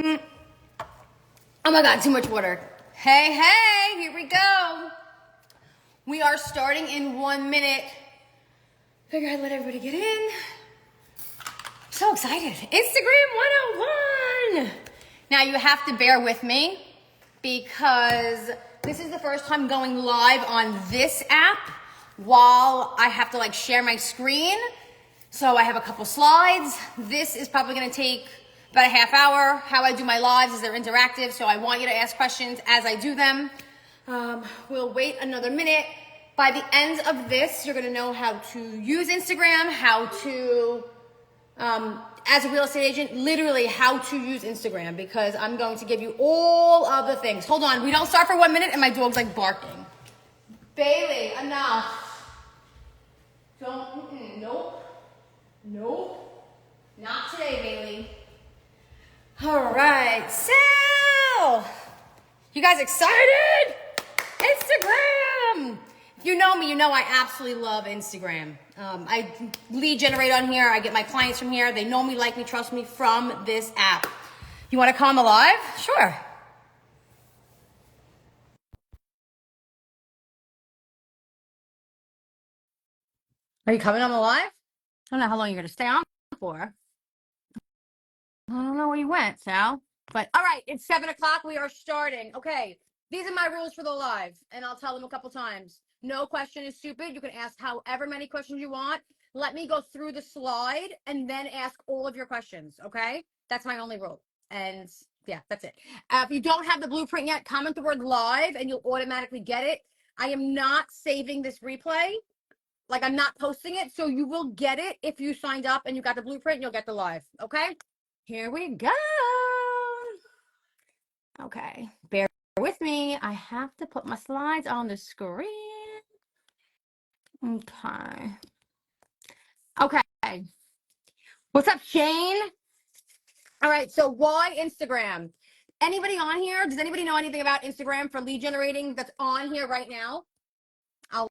Oh my God, too much water. Hey, here we go. We are starting in 1 minute. Figure I'd let everybody get in. So excited. Instagram 101. Now you have to bear with me because this is the first time going live on this app while I have to share my screen. So I have a couple slides. This is probably gonna take about a half hour. How I do my lives is they're interactive, so I want you to ask questions as I do them. We'll wait another minute. By the end of this, you're gonna know how to use Instagram, how to, as a real estate agent, literally how to use Instagram, because I'm going to give you all of the things. Hold on, we don't start for 1 minute and my dog's barking. Bailey, enough. Don't, nope, not today, Bailey. All right, so, you guys excited? Instagram! If you know me, you know I absolutely love Instagram. I lead generate on here. I get my clients from here. They know me, like me, trust me from this app. You want to come alive? Sure. Are you coming on the live? I don't know how long you're going to stay on for. I don't know where you went, Sal. But all right, it's 7 o'clock. We are starting. Okay, these are my rules for the live, and I'll tell them a couple times. No question is stupid. You can ask however many questions you want. Let me go through the slide and then ask all of your questions, okay? That's my only rule. And yeah, that's it. If you don't have the blueprint yet, comment the word live and you'll automatically get it. I am not saving this replay. I'm not posting it, so you will get it if you signed up and you got the blueprint, you'll get the live, okay? Here we go. Okay, bear with me. I have to put my slides on the screen. Okay. What's up, Shane? All right, so why Instagram? Anybody on here? Does anybody know anything about Instagram for lead generating that's on here right now? I'll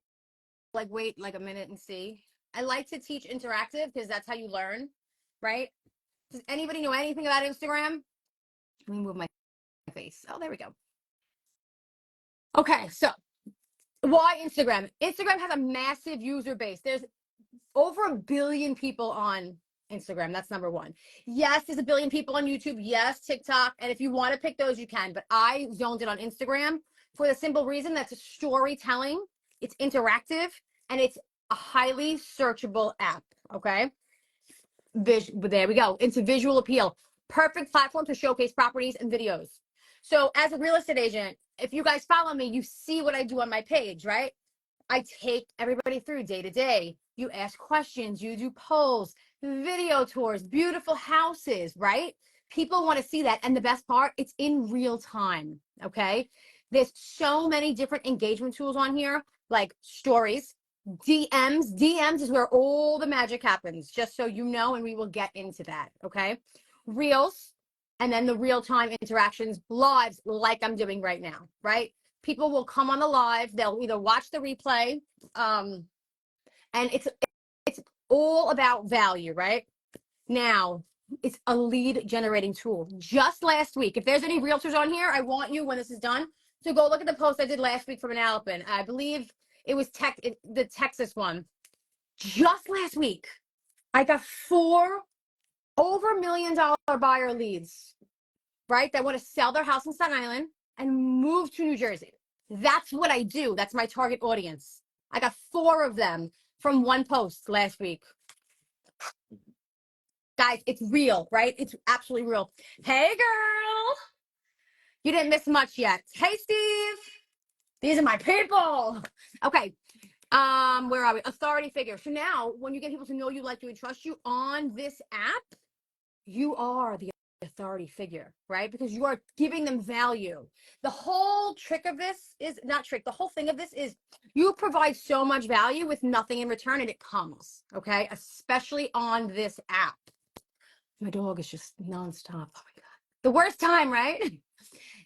wait a minute and see. I like to teach interactive because that's how you learn, right? Does anybody know anything about Instagram? Let me move my face. Oh, there we go. Okay, so why Instagram? Instagram has a massive user base. There's over 1 billion people on Instagram. That's number one. Yes, there's 1 billion people on YouTube. Yes, TikTok. And if you want to pick those, you can. But I zoned it on Instagram for the simple reason that's a storytelling. It's interactive and it's a highly searchable app. Okay. There we go. Into visual appeal. Perfect platform to showcase properties and videos. So as a real estate agent, if you guys follow me, you see what I do on my page, right? I take everybody through day to day. You ask questions, you do polls, video tours, beautiful houses, right? People want to see that. And the best part, it's in real time, okay? There's so many different engagement tools on here, like stories, DMs. DMs is where all the magic happens, just so you know, and we will get into that, okay? Reels, and then the real-time interactions, lives like I'm doing right now, right? People will come on the live, they'll either watch the replay, and it's all about value, right? Now, it's a lead generating tool. Just last week, if there's any realtors on here, I want you, when this is done, to go look at the post I did last week from Manalapan. I believe it was the Texas one. Just last week, I got 4 over $1 million buyer leads, right? That want to sell their house in Staten Island and move to New Jersey. That's what I do. That's my target audience. I got 4 of them from one post last week. Guys, it's real, right? It's absolutely real. Hey, girl. You didn't miss much yet. Hey, Steve. These are my people. Okay. Where are we? Authority figure. So now when you get people to know you, like you, and trust you on this app, you are the authority figure, right? Because you are giving them value. The whole trick of this is not trick. The whole thing of this is you provide so much value with nothing in return, and it comes, okay? Especially on this app. My dog is just nonstop. Oh my God. The worst time, right?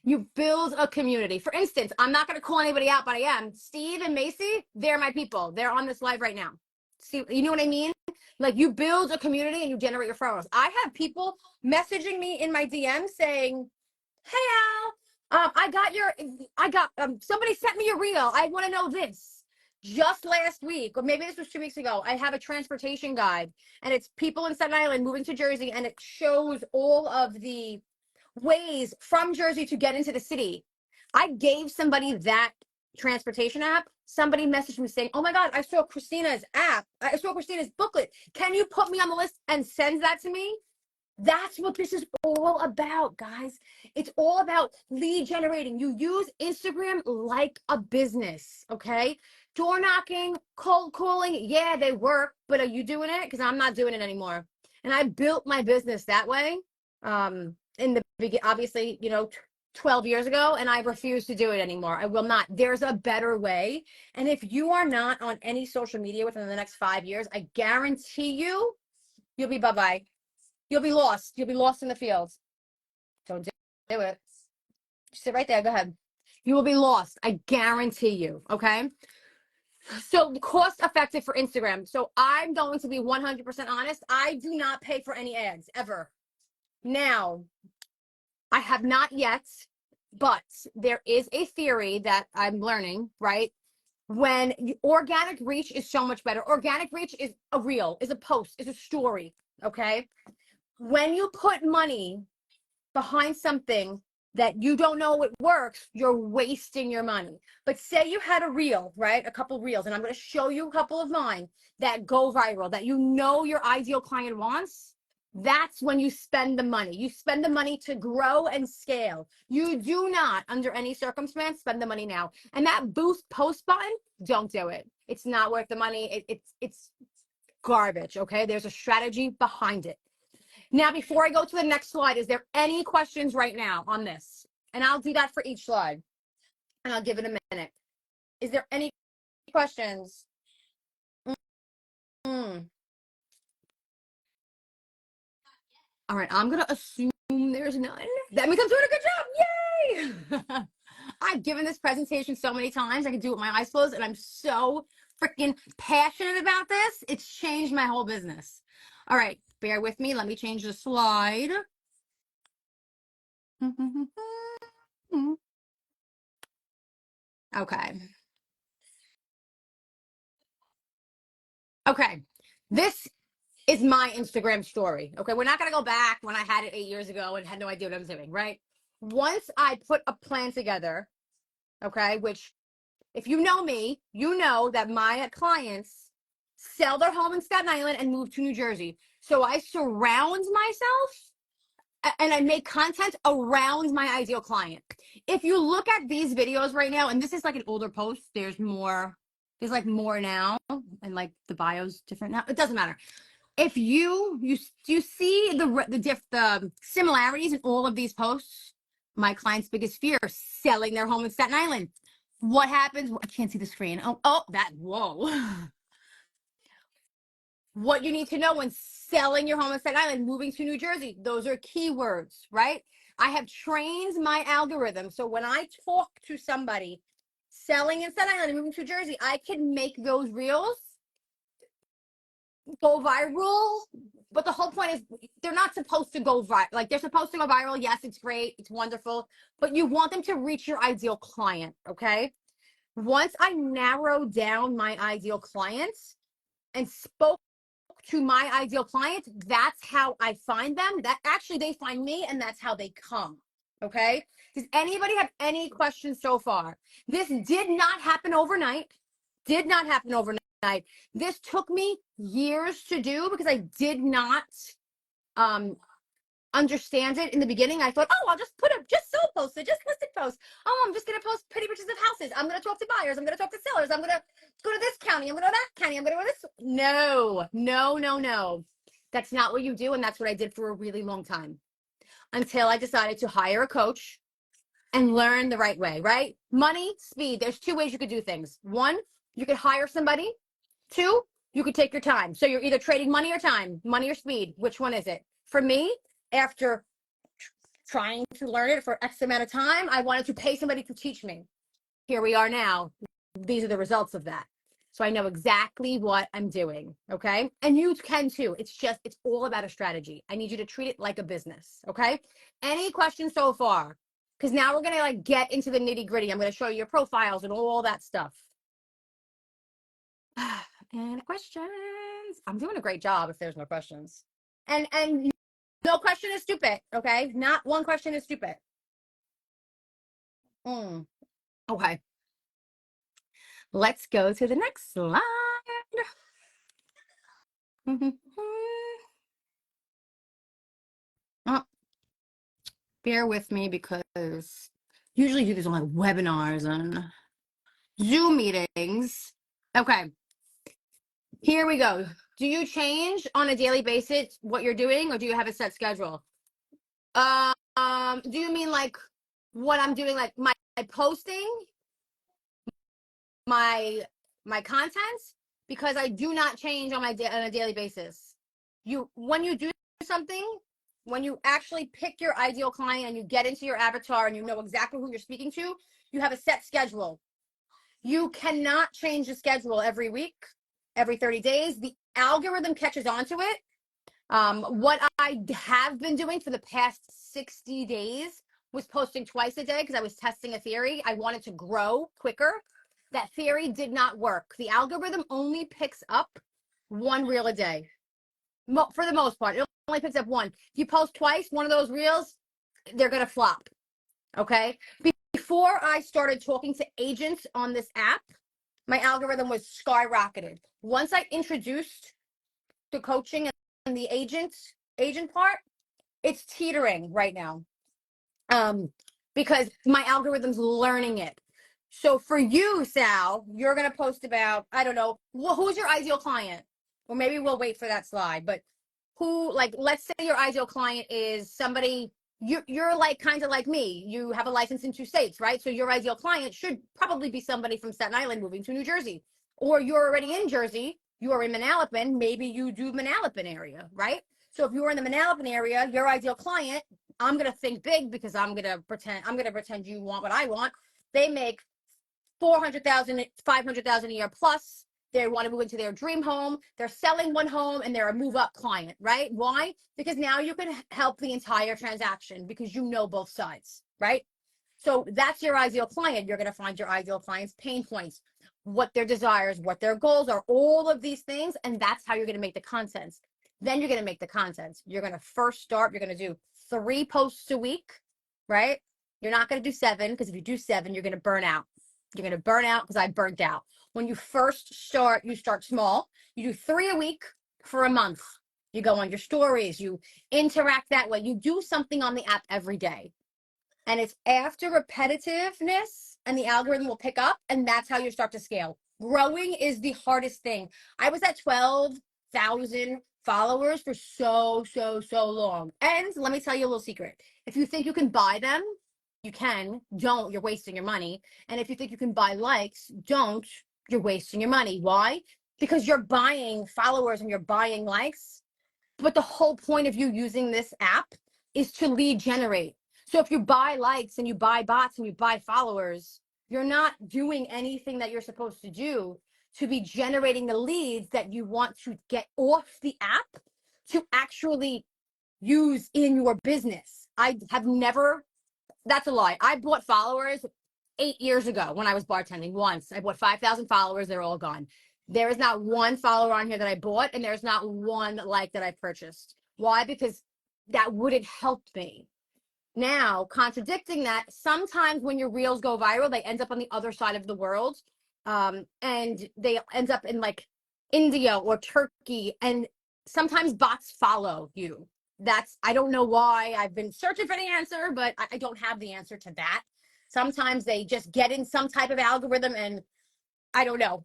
You build a community. For instance, I'm not going to call anybody out, but I am. Steve and Macy, they're my people. They're on this live right now. See, you know what I mean? Like, you build a community and you generate referrals. I have people messaging me in my DM saying, "Hey Al, somebody sent me a reel. I want to know this." Just last week, or maybe this was 2 weeks ago, I have a transportation guide, and it's people in Staten Island moving to Jersey, and it shows all of the ways from Jersey to get into the city. I gave somebody that transportation app. Somebody messaged me saying, "Oh my God, I saw Christina's app. I saw Christina's booklet. Can you put me on the list?" and send that to me. That's what this is all about, guys. It's all about lead generating. You use Instagram like a business, okay? Door knocking, cold calling, yeah, they work, but are you doing it? Because I'm not doing it anymore. And I built my business that way. In the beginning, obviously, 12 years ago, and I refuse to do it anymore. I will not. There's a better way. And if you are not on any social media within the next 5 years, I guarantee you'll be bye-bye. You'll be lost. You'll be lost in the fields. Don't do it. Sit right there. Go ahead. You will be lost. I guarantee you. Okay. So cost effective for Instagram. So I'm going to be 100% honest. I do not pay for any ads ever. Now, I have not yet, but there is a theory that I'm learning, right? When organic reach is so much better. Organic reach is a reel, is a post, is a story. Okay. When you put money behind something that you don't know it works, you're wasting your money. But say you had a reel, right? A couple reels, and I'm going to show you a couple of mine that go viral, that your ideal client wants. That's when you spend the money. You spend the money to grow and scale. You do not, under any circumstance, spend the money now. And that boost post button, don't do it. It's not worth the money. It's garbage, okay? There's a strategy behind it. Now, before I go to the next slide, is there any questions right now on this? And I'll do that for each slide, and I'll give it a minute. Is there any questions? All right, I'm going to assume there's none. That means I'm doing a good job. Yay! I've given this presentation so many times. I can do it with my eyes closed, and I'm so freaking passionate about this. It's changed my whole business. All right, bear with me. Let me change the slide. Okay. Okay. This is my Instagram story. Okay. We're not going to go back when I had it 8 years ago and had no idea what I was doing, right? Once I put a plan together, okay, which if you know me, you know that my clients sell their home in Staten Island and move to New Jersey. So I surround myself and I make content around my ideal client. If you look at these videos right now, and this is like an older post, there's like more now, and like the bio's different now. It doesn't matter. If you see the similarities in all of these posts, my client's biggest fear, selling their home in Staten Island. What happens? I can't see the screen. Whoa. What you need to know when selling your home in Staten Island, moving to New Jersey, those are keywords, right? I have trained my algorithm. So when I talk to somebody selling in Staten Island and moving to Jersey, I can make those reels go viral. But the whole point is they're not supposed to go viral. Like, they're supposed to go viral. Yes, it's great. It's wonderful. But you want them to reach your ideal client, okay? Once I narrow down my ideal clients and spoke to my ideal client, that's how I find them. That actually they find me, and that's how they come. Okay. Does anybody have any questions so far? This did not happen overnight. Did not happen overnight. This took me years to do because I did not understand it in the beginning. I thought, oh, I'll just sold posted, just listed posts. Oh, I'm just going to post pretty pictures of houses. I'm going to talk to buyers. I'm going to talk to sellers. I'm going to go to this county. I'm going to go to that county. I'm going to go to this. No. That's not what you do. And that's what I did for a really long time until I decided to hire a coach and learn the right way, right? Money, speed. There's two ways you could do things. One, you could hire somebody. Two, you could take your time. So you're either trading money or time, money or speed. Which one is it? For me, after trying to learn it for X amount of time, I wanted to pay somebody to teach me. Here we are now. These are the results of that. So I know exactly what I'm doing. Okay. And you can too. It's all about a strategy. I need you to treat it like a business. Okay. Any questions so far? Because now we're going to like get into the nitty gritty. I'm going to show you your profiles and all that stuff. And questions? I'm doing a great job if there's no questions. And no question is stupid. Okay. Not one question is stupid. Okay. Let's go to the next slide. Oh, bear with me because usually do this on like webinars and Zoom meetings. Okay, here we go. Do you change on a daily basis what you're doing, or do you have a set schedule? Do you mean like what I'm doing, like my posting, my content? Because I do not change on on a daily basis. When you do something, when you actually pick your ideal client and you get into your avatar and you know exactly who you're speaking to, you have a set schedule. You cannot change the schedule every week, every 30 days. The algorithm catches on to it. What I have been doing for the past 60 days was posting twice a day because I was testing a theory. I wanted to grow quicker. That theory did not work. The algorithm only picks up one reel a day. For the most part, it only picks up one. If you post twice, one of those reels, they're going to flop. Okay. Before I started talking to agents on this app, my algorithm was skyrocketed. Once I introduced the coaching and the agent part, it's teetering right now. Because my algorithm's learning it. So for you, Sal, you're going to post about, I don't know, who's your ideal client? Or maybe we'll wait for that slide, but who, like, let's say your ideal client is somebody, you're like kind of like me. You have a license in 2 states, right? So your ideal client should probably be somebody from Staten Island moving to New Jersey. Or you're already in Jersey, you are in Manalapan, maybe you do Manalapan area, right? So if you're in the Manalapan area, your ideal client, I'm going to think big because I'm going to pretend you want what I want. They make 400,000, 500,000 a year plus. They want to move into their dream home. They're selling one home and they're a move up client, right? Why? Because now you can help the entire transaction because you know both sides, right? So that's your ideal client. You're going to find your ideal client's pain points, what their desires, what their goals are, all of these things. And that's how you're going to make the content. Then you're going to make the content. You're going to first start, you're going to do 3 posts a week, right? You're not going to do 7 because if you do 7, you're going to burn out. You're going to burn out because I burnt out. When you first start, you start small. You do 3 a week for a month. You go on your stories. You interact that way. You do something on the app every day. And it's after repetitiveness and the algorithm will pick up, and that's how you start to scale. Growing is the hardest thing. I was at 12,000 followers for so long. And let me tell you a little secret. If you think you can buy them, you can. Don't. You're wasting your money. And if you think you can buy likes, don't. You're wasting your money. Why? Because you're buying followers and you're buying likes. But the whole point of you using this app is to lead generate. So if you buy likes and you buy bots and you buy followers, you're not doing anything that you're supposed to do to be generating the leads that you want to get off the app to actually use in your business. I have never, that's a lie. I bought followers 8 years ago when I was bartending once. I bought 5,000 followers. They're all gone. There is not one follower on here that I bought, and there's not one like that I purchased. Why? Because that wouldn't help me. Now, contradicting that, sometimes when your reels go viral, they end up on the other side of the world. And they end up in like India or Turkey, and sometimes bots follow you. I don't know why. I've been searching for the answer, but I don't have the answer to that. Sometimes they just get in some type of algorithm, and I don't know.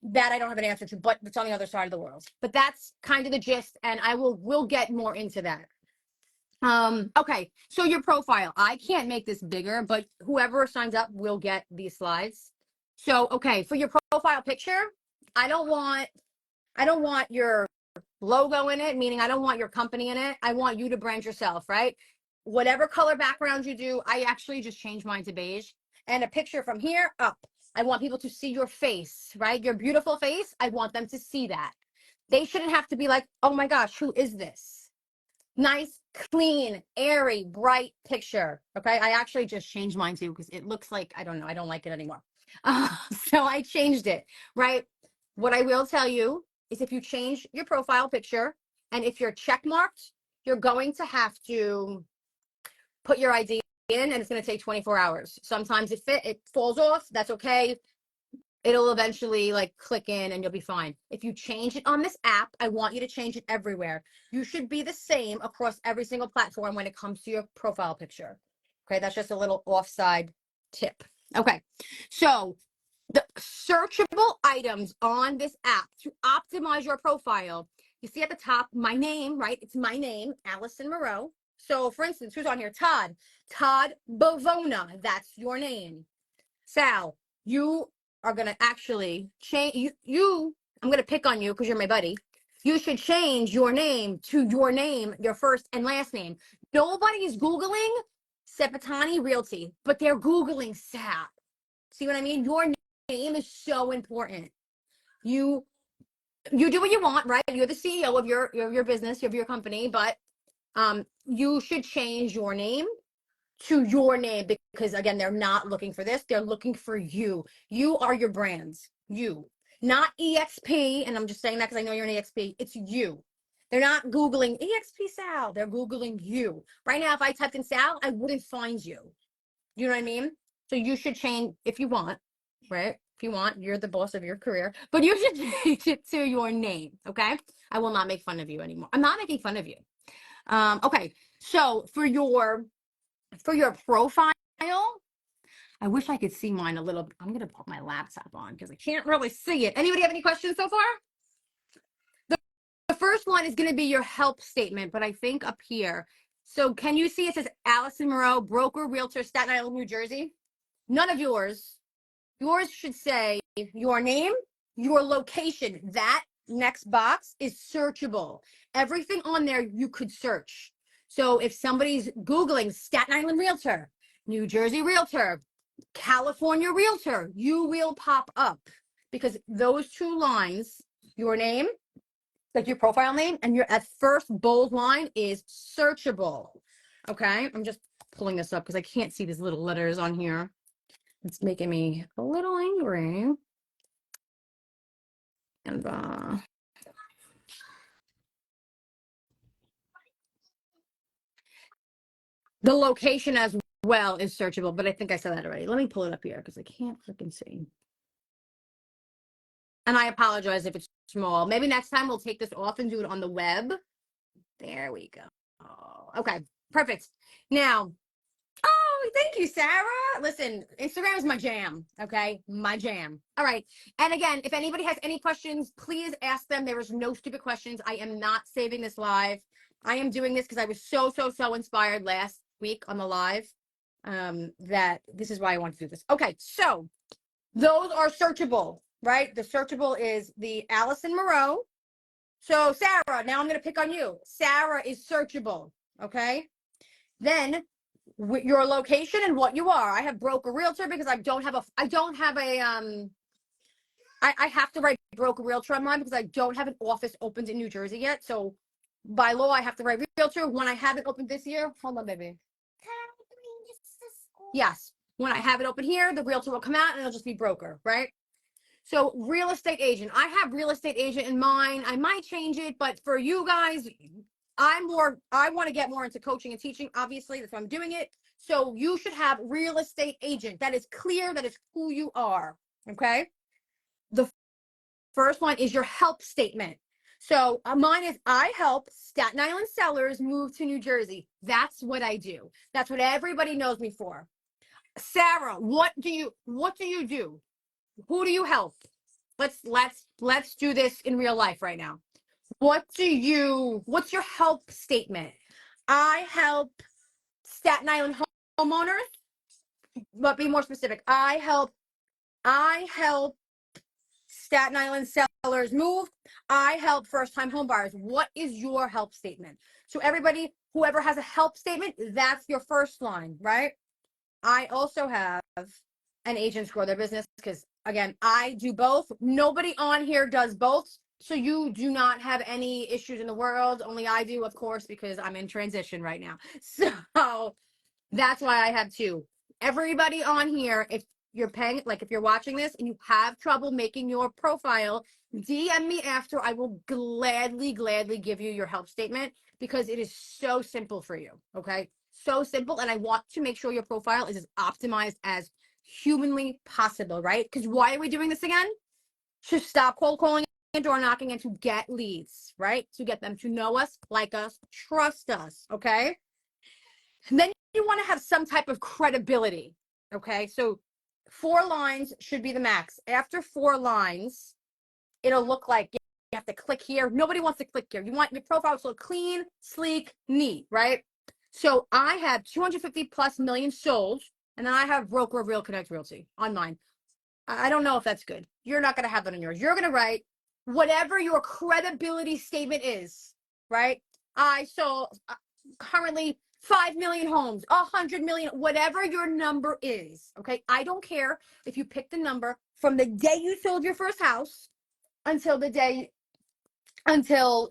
That I don't have an answer to, but it's on the other side of the world. But that's kind of the gist, and we'll get more into that. Okay, so your profile. I can't make this bigger, but whoever signs up will get these slides. So, okay, for your profile picture, I don't want your logo in it, meaning I don't want your company in it. I want you to brand yourself, right? Whatever color background you do, I actually just changed mine to beige, and a picture from here up. I want people to see your face, right? Your beautiful face. I want them to see that. They shouldn't have to be like, oh my gosh, who is this? Nice, clean, airy, bright picture. Okay. I actually just changed mine too because it looks like, I don't know, I don't like it anymore. So I changed it, right? What I will tell you is if you change your profile picture and if you're check marked, you're going to have to put your ID in and it's going to take 24 hours. Sometimes it falls off. That's okay. It'll eventually like click in and you'll be fine. If you change it on this app, I want you to change it everywhere. You should be the same across every single platform when it comes to your profile picture. Okay, that's just a little offside tip. Okay, so the searchable items on this app to optimize your profile. You see at the top, my name, right? It's my name, Allison Moreau. So for instance, who's on here? Todd Bavona, that's your name. Sal, you are going to actually change, I'm going to pick on you because you're my buddy. You should change your name to your name, your first and last name. Nobody is Googling Sepetani Realty, but they're Googling Sal. See what I mean? Your name is so important. You do what you want, right? You're the CEO of your business, of your company, but you should change your name to your name because again, they're not looking for this. They're looking for you. You are your brands. You, not EXP. And I'm just saying that because I know you're an EXP. It's you. They're not Googling EXP Sal. They're Googling you. Right now, if I typed in Sal, I wouldn't find you. You know what I mean? So you should change if you want, right? If you want, you're the boss of your career, but you should change it to your name. Okay. I will not make fun of you anymore. I'm not making fun of you. Okay. So for your profile, I wish I could see mine a little. I'm going to put my laptop on because I can't really see it. Anybody have any questions so far? The first one is going to be your help statement, but I think up here. So can you see it says Allison Moreau, broker, realtor, Staten Island, New Jersey? None of yours. Yours should say your name, your location. That next box is searchable. Everything on there you could search. So if somebody's Googling Staten Island Realtor, New Jersey Realtor, California Realtor, you will pop up because those two lines, your name, like your profile name, and your at first bold line is searchable. Okay, I'm just pulling this up because I can't see these little letters on here. It's making me a little angry. And the location as well is searchable, but I think I said that already. Let me pull it up here because I can't freaking see. And I apologize if it's small. Maybe next time we'll take this off and do it on the web. There we go. Okay, perfect. Now, oh, thank you, Sarah. Listen, Instagram is my jam, okay? My jam. All right. And again, if anybody has any questions, please ask them. There is no stupid questions. I am not saving this live. I am doing this because I was so inspired last week on the live that this is why I want to do this. Okay, so those are searchable, right? The searchable is the Allison Moreau. So Sarah, now I'm going to pick on you. Sarah is searchable, okay? Then your location and what you are. I have broker realtor because I have to write broker realtor on mine because I don't have an office opened in New Jersey yet. So by law, I have to write realtor. When I have it opened this year, hold on, baby. Yes. When I have it open here, the realtor will come out and it'll just be broker, right? So real estate agent, I have real estate agent in mind. I might change it, but for you guys, I want to get more into coaching and teaching. Obviously, that's why I'm doing it. So you should have real estate agent. That is clear. That is who you are. Okay. The first one is your help statement. So mine is I help Staten Island sellers move to New Jersey. That's what I do. That's what everybody knows me for. Sarah, what do you do? Who do you help? Let's do this in real life right now. What's your help statement? I help Staten Island homeowners, but be more specific. I help Staten Island sellers move. I help first-time home buyers. What is your help statement? So everybody, whoever has a help statement, that's your first line, right? I also have and agents grow their business, because again, I do both. Nobody on here does both. So you do not have any issues in the world. Only I do, of course, because I'm in transition right now. So that's why I have two. Everybody on here, if you're paying, like if you're watching this and you have trouble making your profile, DM me after. I will gladly give you your help statement, because it is so simple for you. Okay. So simple. And I want to make sure your profile is as optimized as humanly possible, right? Because why are we doing this again? To stop cold calling and door knocking, and to get leads, right? To get them to know us, like us, trust us. Okay. And then you want to have some type of credibility. Okay. So 4 lines should be the max. After 4 lines, it'll look like you have to click here. Nobody wants to click here. You want your profile to look clean, sleek, neat, right? So I have 250 plus million sold, and then I have broker of Real Connect Realty on mine. I don't know if that's good. You're not going to have that on yours. You're going to write whatever your credibility statement is, right? I sold currently 5 million homes, 100 million, whatever your number is. Okay. I don't care if you pick the number from the day you sold your first house until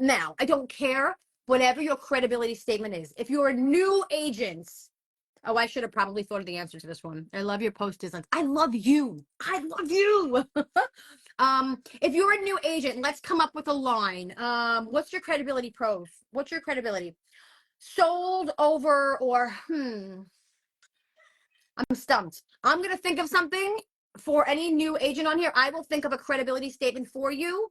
now. I don't care. Whatever your credibility statement is. If you're a new agent, oh, I should have probably thought of the answer to this one. I love your post designs. I love you. I love you. If you're a new agent, let's come up with a line. What's your credibility pros? What's your credibility? Sold over, or I'm stumped. I'm gonna think of something for any new agent on here. I will think of a credibility statement for you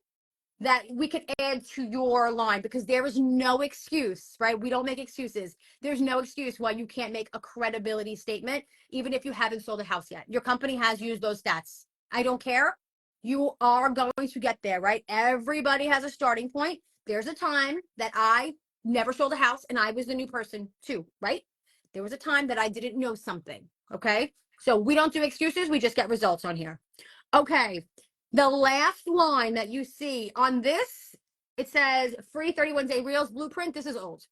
that we could add to your line, because there is no excuse, right? We don't make excuses. There's no excuse why you can't make a credibility statement, even if you haven't sold a house yet. Your company has used those stats. I don't care. You are going to get there, right? Everybody has a starting point. There's a time that I never sold a house and I was the new person too, right? There was a time that I didn't know something, okay? So we don't do excuses. We just get results on here. Okay. The last line that you see on this, it says free 31-day Reels blueprint. This is old.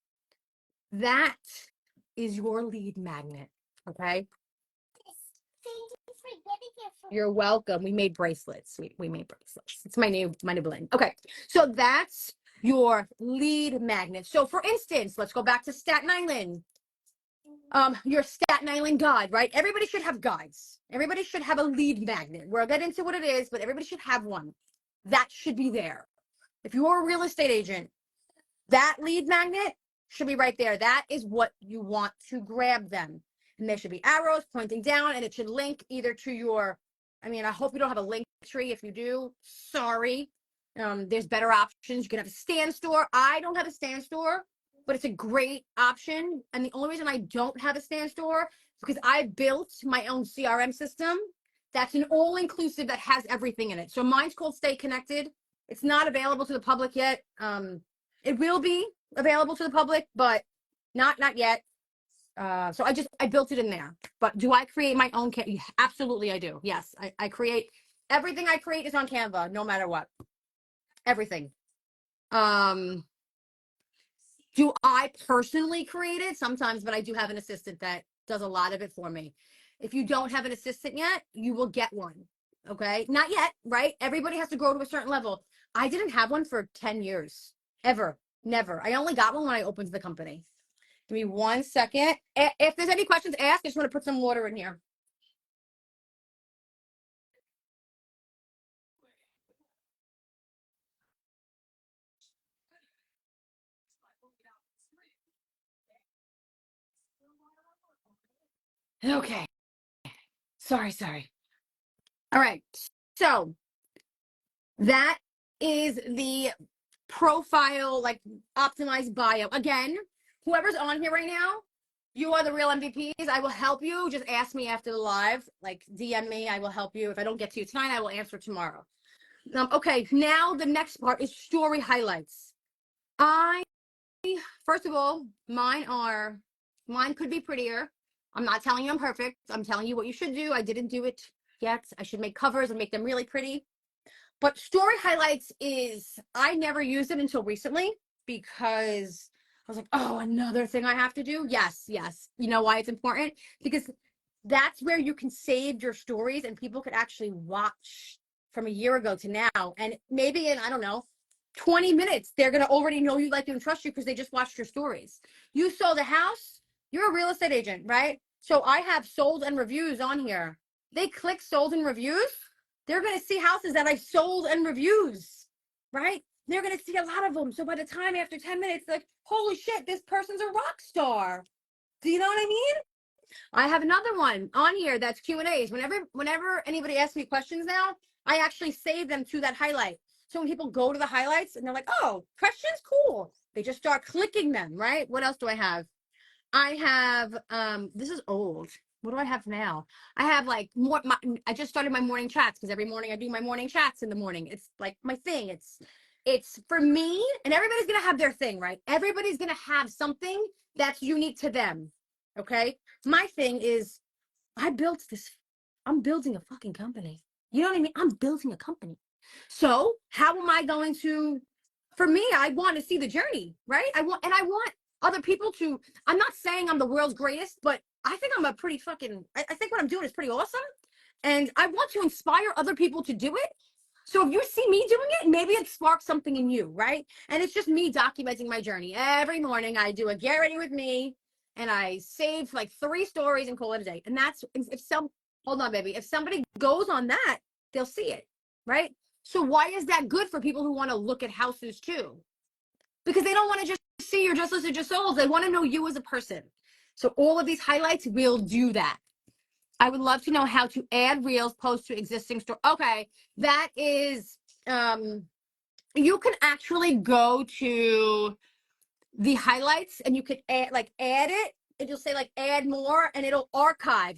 That is your lead magnet. Okay. You're welcome. We made bracelets. We made bracelets. It's my new bling. Okay. So that's your lead magnet. So for instance, let's go back to Staten Island. Your Staten Island guide, right? Everybody should have guides. Everybody should have a lead magnet. We'll get into what it is, but everybody should have one. That should be there. If you're a real estate agent, that lead magnet should be right there. That is what you want to grab them. And there should be arrows pointing down, and it should link either to your, I mean, I hope you don't have a link tree. If you do, sorry. There's better options. You can have a stand store. I don't have a stand store, but it's a great option. And the only reason I don't have a stand store is because I built my own CRM system. That's an all-inclusive that has everything in it. So mine's called Stay Connected. It's not available to the public yet. It will be available to the public, but not yet. So I built it in there. But do I create my own? Absolutely, I do. Yes, I create everything. I create is on Canva, no matter what. Everything. Do I personally create it? Sometimes, but I do have an assistant that does a lot of it for me. If you don't have an assistant yet, you will get one. Okay. Not yet, right? Everybody has to grow to a certain level. I didn't have one for 10 years, ever, never. I only got one when I opened the company. Give me 1 second. If there's any questions, ask. I just want to put some water in here. Okay. Sorry. All right. So that is the profile, like optimized bio. Again, whoever's on here right now, you are the real MVPs. I will help you. Just ask me after the live, like DM me. I will help you. If I don't get to you tonight, I will answer tomorrow. Okay, now the next part is story highlights. First of all, mine could be prettier. I'm not telling you I'm perfect. I'm telling you what you should do. I didn't do it yet. I should make covers and make them really pretty. But story highlights is, I never used it until recently, because I was like, oh, another thing I have to do. Yes. You know why it's important? Because that's where you can save your stories and people could actually watch from a year ago to now. And maybe in, I don't know, 20 minutes, they're going to already know you, like you, and trust you because they just watched your stories. You sold a house, you're a real estate agent, right? So I have sold and reviews on here. They click sold and reviews, they're going to see houses that I sold and reviews, right? They're going to see a lot of them. So by the time after 10 minutes, like, holy shit, this person's a rock star. Do you know what I mean? I have another one on here that's Q&As. Whenever anybody asks me questions now, I actually save them to that highlight. So when people go to the highlights and they're like, oh, questions, cool. They just start clicking them, right? What else do I have? I have, this is old. What do I have now? I have like I just started my morning chats because every morning I do my morning chats in the morning. It's like my thing. It's for me, and everybody's going to have their thing, right? Everybody's going to have something that's unique to them. Okay. My thing is I'm building a fucking company. You know what I mean? I'm building a company. So how am I going to, for me, I want to see the journey, right? I want other people to, I'm not saying I'm the world's greatest, but I think I'm a pretty fucking, I think what I'm doing is pretty awesome. And I want to inspire other people to do it. So if you see me doing it, maybe it sparks something in you, right? And it's just me documenting my journey. Every morning I do a get ready with me and I save like 3 stories and call it a day. And that's hold on, baby. If somebody goes on that, they'll see it, right? So why is that good for people who want to look at houses too? Because they don't want to just see your just listed, just sold. They want to know you as a person. So all of these highlights will do that. I would love to know how to add reels post to existing store. Okay, that is, you can actually go to the highlights and you could add it and you'll say like add more and it'll archive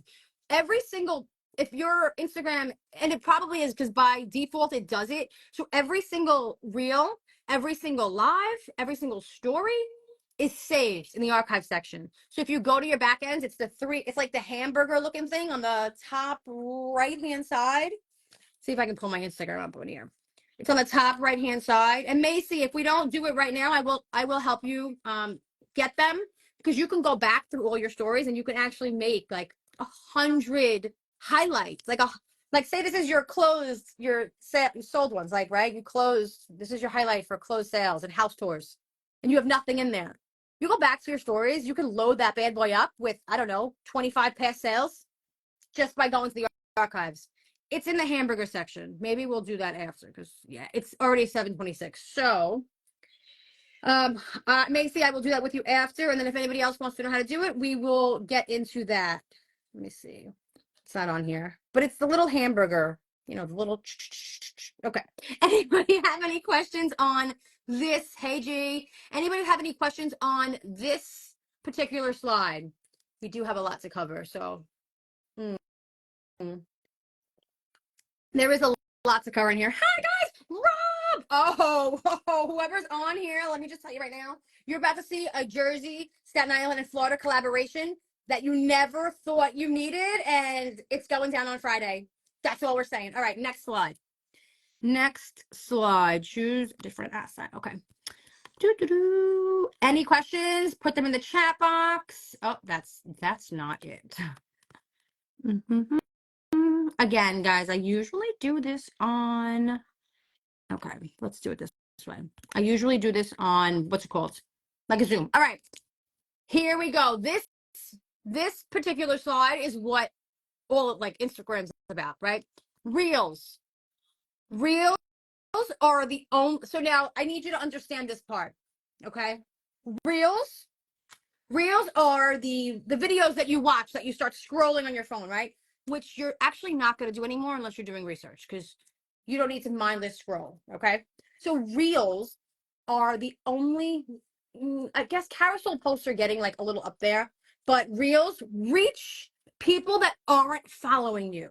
every single, if your Instagram, and it probably is because by default it does it. So every single reel, every single live, every single story is saved in the archive section. So if you go to your back ends, it's like the hamburger looking thing on the top right hand side. See if I can pull my Instagram up on here. It's on the top right hand side. And Macy, if we don't do it right now, I will help you get them, because you can go back through all your stories and you can actually make like 100 highlights. Like say this is your sold ones, like, right? You closed, this is your highlight for closed sales and house tours, and you have nothing in there. You go back to your stories, you can load that bad boy up with, I don't know, 25 past sales just by going to the archives. It's in the hamburger section. Maybe we'll do that after because yeah, it's already 7:26. So Macy, I will do that with you after, and then if anybody else wants to know how to do it, we will get into that. Let me see. It's not on here, but it's the little hamburger, you know, the little okay. Anybody have any questions on this? Hey G, anybody have any questions on this particular slide? We do have a lot to cover, so there is a lot to cover in here. Hi guys, Rob. Oh, whoever's on here, let me just tell you right now, you're about to see a Jersey, Staten Island, and Florida collaboration that you never thought you needed, and it's going down on Friday. That's all we're saying. All right, next slide. Next slide. Choose a different asset. Okay. Any questions? Put them in the chat box. Oh, that's not it. Again, guys, I usually do this on, okay, let's do it this way. I usually do this on, what's it called? Like a Zoom. All right, here we go. This particular slide is what all of like Instagram's about, right? Reels. Reels are the only, so now I need you to understand this part, okay? Reels are the videos that you watch that you start scrolling on your phone, right? Which you're actually not going to do anymore unless you're doing research, because you don't need to mindless scroll, okay? So reels are the only, I guess carousel posts are getting like a little up there, but reels reach people that aren't following you.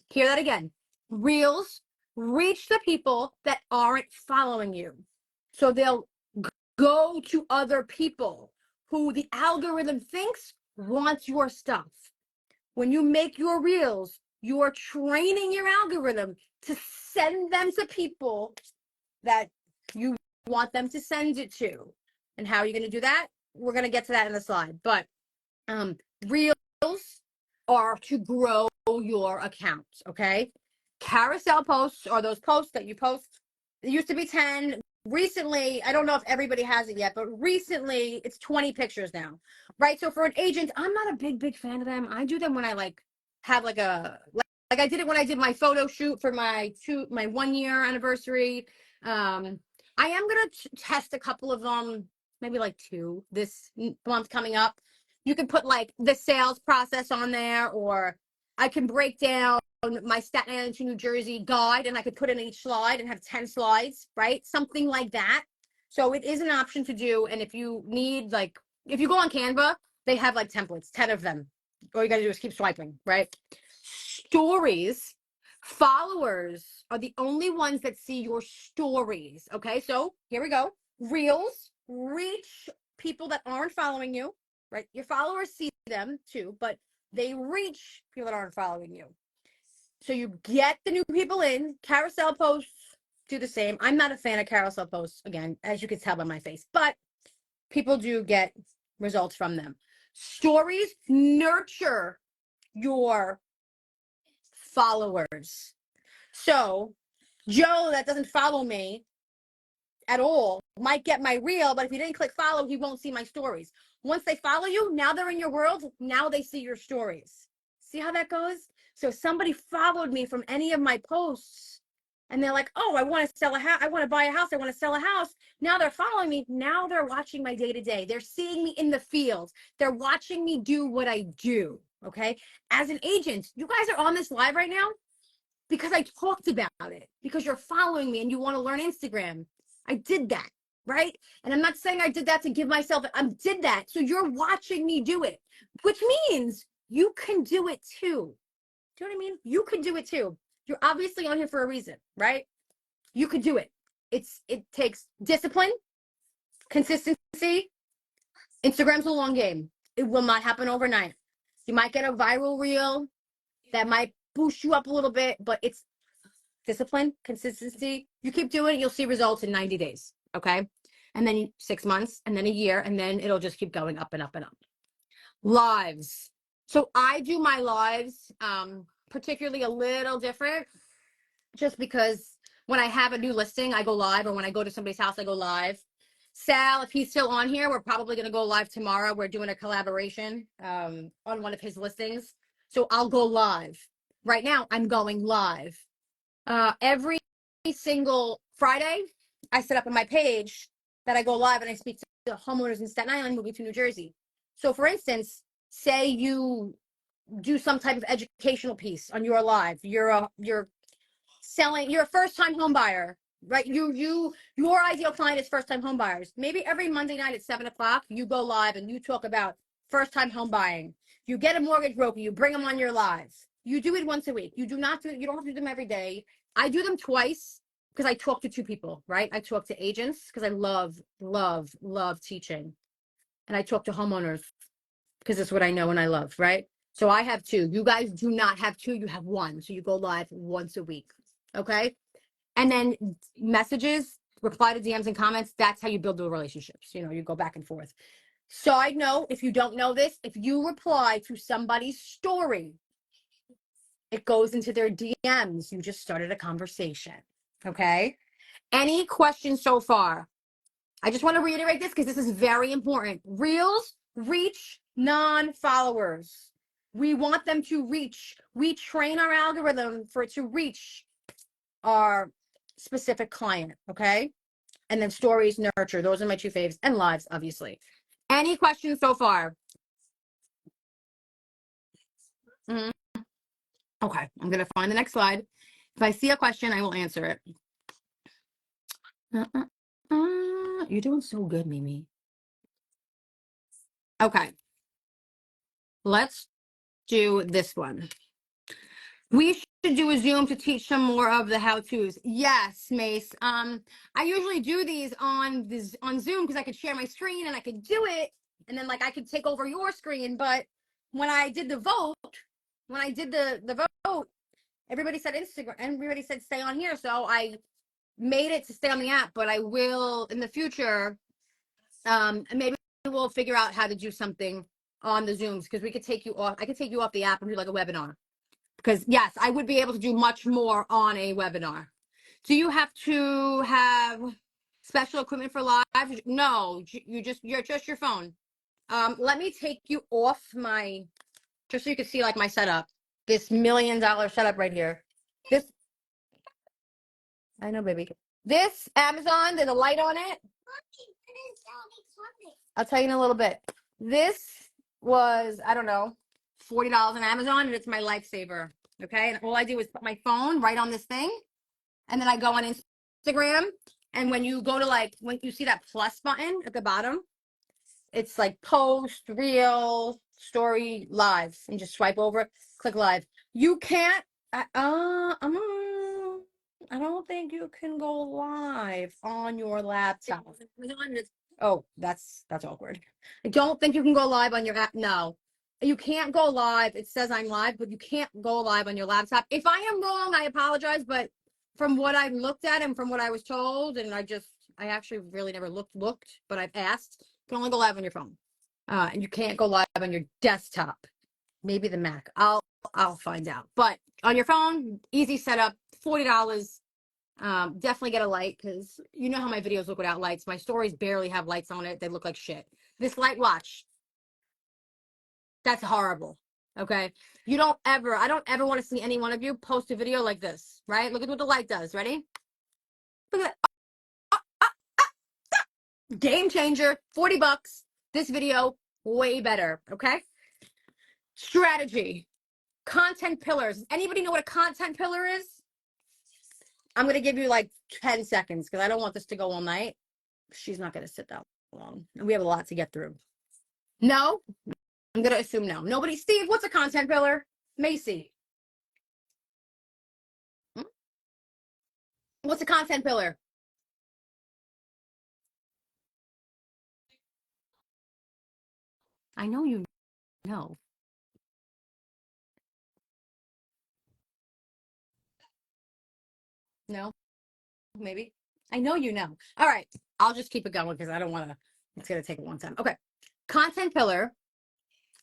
Hear that again. Reels reach the people that aren't following you. So they'll go to other people who the algorithm thinks wants your stuff. When you make your reels, you are training your algorithm to send them to people that you want them to send it to. And how are you going to do that? We're going to get to that in the slide. But reels are to grow your accounts, okay? Carousel posts are those posts that you post. It used to be 10. Recently, I don't know if everybody has it yet, but recently it's 20 pictures now, right? So for an agent, I'm not a big fan of them. I do them when I like have like a like I did it when I did my photo shoot for my 1 year anniversary. I am gonna test a couple of them, maybe like 2 this month coming up. You can put like the sales process on there, or I can break down my Staten Island to New Jersey guide, and I could put in each slide and have 10 slides, right? Something like that. So it is an option to do. And if you need, like, if you go on Canva, they have like templates, 10 of them. All you got to do is keep swiping, right? Stories, followers are the only ones that see your stories. Okay, so here we go. Reels reach people that aren't following you, right? Your followers see them too, but they reach people that aren't following you. So you get the new people in. Carousel posts do the same. I'm not a fan of carousel posts, again, as you can tell by my face, but people do get results from them. Stories nurture your followers. So Joe that doesn't follow me at all might get my reel, but if he didn't click follow, he won't see my stories. Once they follow you, now they're in your world. Now they see your stories. See how that goes? So if somebody followed me from any of my posts and they're like, oh, I want to sell a house. I want to buy a house. I want to sell a house. Now they're following me. Now they're watching my day to day. They're seeing me in the field. They're watching me do what I do. Okay. As an agent, you guys are on this live right now because I talked about it, because you're following me and you want to learn Instagram. I did that, right? And I'm not saying I did that to give myself, I did that. So you're watching me do it, which means you can do it too. Do you know what I mean? You can do it too. You're obviously on here for a reason, right? You could do it. It takes discipline, consistency. Instagram's a long game. It will not happen overnight. You might get a viral reel that might boost you up a little bit, but it's discipline, consistency. You keep doing it, you'll see results in 90 days. Okay. And then 6 months, and then a year, and then it'll just keep going up and up and up. Lives. So I do my lives particularly a little different, just because when I have a new listing, I go live, or when I go to somebody's house, I go live. Sal, if he's still on here, we're probably going to go live tomorrow. We're doing a collaboration on one of his listings. So I'll go live. Right now, I'm going live. Every single Friday, I set up on my page that I go live and I speak to homeowners in Staten Island moving to New Jersey. So for instance, say you do some type of educational piece on your live. You're selling, you're a first-time home buyer, right? Your ideal client is first-time home buyers. Maybe every Monday night at 7 o'clock, you go live and you talk about first-time home buying. You get a mortgage broker, you bring them on your live. You do it once a week. You don't have to do them every day. I do them twice because I talk to 2 people, right? I talk to agents because I love teaching. And I talk to homeowners because it's what I know and I love, right? So I have 2. You guys do not have 2, you have 1. So you go live once a week. Okay. And then messages, reply to DMs and comments. That's how you build the relationships. You go back and forth. Side note, if you don't know this, if you reply to somebody's story, it goes into their DMs. You just started a conversation. Okay. Any questions so far? I just want to reiterate this because this is very important. Reels reach non-followers. We want them to reach. We train our algorithm for it to reach our specific client. Okay. And then stories nurture. Those are my 2 faves, and lives, obviously. Any questions so far? Mm-hmm. Okay, I'm gonna find the next slide. If I see a question, I will answer it. You're doing so good, Mimi. Okay, let's do this one. We should do a Zoom to teach some more of the how-tos. Yes, Mace. I usually do these on Zoom because I could share my screen and I could do it, and then like I could take over your screen. But when I did the vote, the vote, everybody said Instagram, everybody said stay on here. So I made it to stay on the app, but I will in the future. Maybe we'll figure out how to do something on the Zooms because we could take you off. I could take you off the app and do like a webinar. Because yes, I would be able to do much more on a webinar. Do you have to have special equipment for live? No, you're just your phone. Let me take you off my, just so you can see like my setup. This $1 million setup right here. This, I know, baby. This Amazon, there's a light on it. I'll tell you in a little bit. This was, I don't know, $40 on Amazon, and it's my lifesaver. Okay. And all I do is put my phone right on this thing, and then I go on Instagram. And when you go to like, when you see that plus button at the bottom, it's like post, reel, story, live, and just swipe over, click live. You can't, I don't think you can go live on your laptop. Oh, that's awkward. I don't think you can go live on your app. No, you can't go live. It says I'm live, but you can't go live on your laptop. If I am wrong, I apologize. But from what I've looked at and from what I was told, and I actually really never looked, but I've asked, you can only go live on your phone. And you can't go live on your desktop. Maybe the Mac. I'll find out. But on your phone, easy setup, $40. Definitely get a light because you know how my videos look without lights. My stories barely have lights on it. They look like shit. This light, watch. That's horrible. Okay. I don't ever want to see any one of you post a video like this, right? Look at what the light does. Ready? Look at that. Game changer, $40. This video, way better. Okay. Strategy, content pillars. Anybody know what a content pillar is? I'm going to give you like 10 seconds because I don't want this to go all night. She's not going to sit that long. And we have a lot to get through. No? I'm going to assume no. Nobody? Steve, what's a content pillar? Macy. What's a content pillar? I know you know. No? Maybe? I know you know. All right. I'll just keep it going because I don't want to. It's going to take a long time. Okay. Content pillar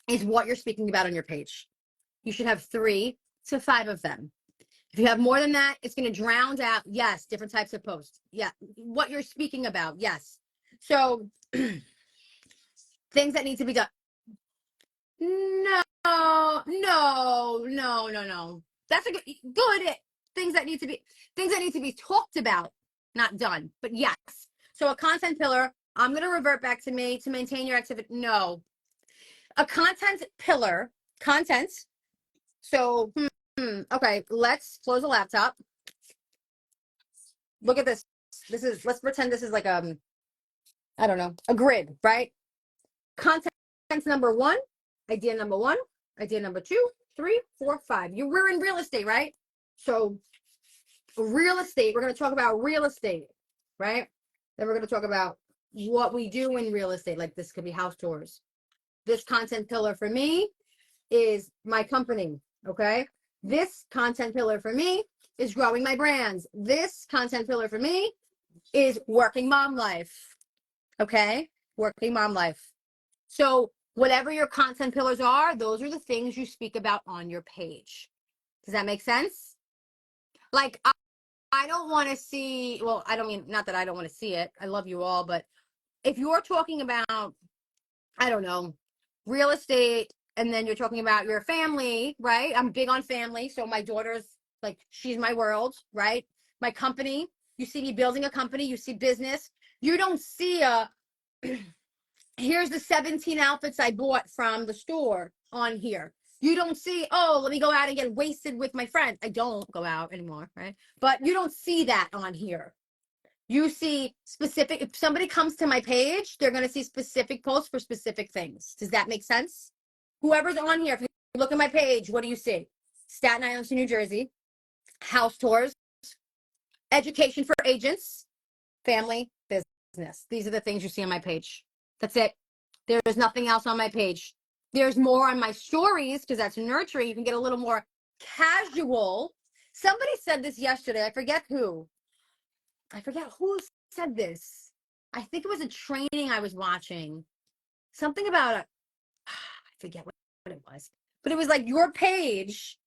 is what you're speaking about on your page. You should have 3 to 5 of them. If you have more than that, it's going to drown out, yes, different types of posts. Yeah, what you're speaking about, yes. So things that need to be done. No, no, no, no, no. That's a good things that need to be talked about, not done. But yes. So a content pillar, I'm going to revert back to me to maintain your activity. No. A content pillar, content. So, okay, let's close the laptop. Look at this. Let's pretend this is like I don't know, a grid, right? Content number 1, idea number 1, idea number 2, 3, 4, 5. We're in real estate, right? So real estate, we're going to talk about real estate, right? Then we're going to talk about what we do in real estate. Like this could be house tours. This content pillar for me is my company, okay? This content pillar for me is growing my brands. This content pillar for me is working mom life, okay? Working mom life. So whatever your content pillars are, those are the things you speak about on your page. Does that make sense? Like, I don't want to see, well, I don't mean, not that I don't want to see it. I love you all, but if you're talking about, I don't know, real estate, and then you're talking about your family, right? I'm big on family. So my daughter's like, she's my world, right? My company, you see me building a company, you see business. You don't see here's the 17 outfits I bought from the store on here. You don't see, oh, let me go out and get wasted with my friends. I don't go out anymore, right? But you don't see that on here. You see specific, if somebody comes to my page, they're going to see specific posts for specific things. Does that make sense? Whoever's on here, if you look at my page, what do you see? Staten Island to New Jersey, house tours, education for agents, family, business. These are the things you see on my page. That's it. There's nothing else on my page. There's more on my stories because that's nurturing. You can get a little more casual. Somebody said this yesterday. I forget who said this. I think it was a training I was watching. Something about forget what it was, but it was like your page.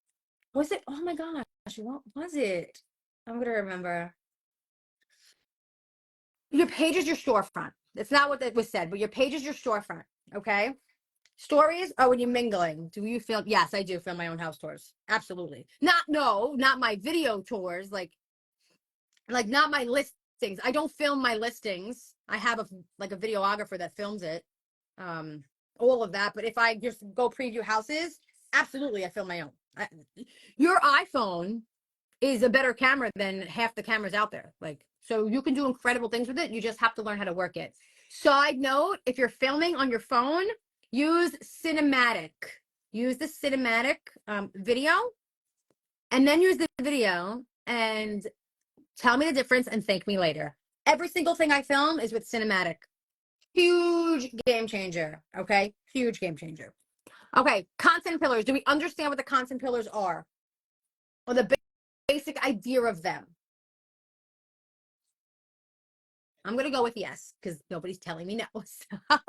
Was it? Oh my gosh, what was it? I'm going to remember. Your page is your storefront. It's not what that was said, but your page is your storefront. Okay. Stories are when you're mingling. Do you film? Yes, I do film my own house tours. Absolutely. Not my video tours. Like not my listings. I don't film my listings. I have a videographer that films it. Um, all of that. But if I just go preview houses, absolutely, I film my own. Your iPhone is a better camera than half the cameras out there. So you can do incredible things with it. You just have to learn how to work it. Side note, if you're filming on your phone, use cinematic. Use the cinematic video, and then use the video and tell me the difference and thank me later. Every single thing I film is with cinematic. Huge game changer. Okay. Huge game changer. Okay. Content pillars. Do we understand what the content pillars are? Or the basic idea of them? I'm going to go with yes, because nobody's telling me no. So,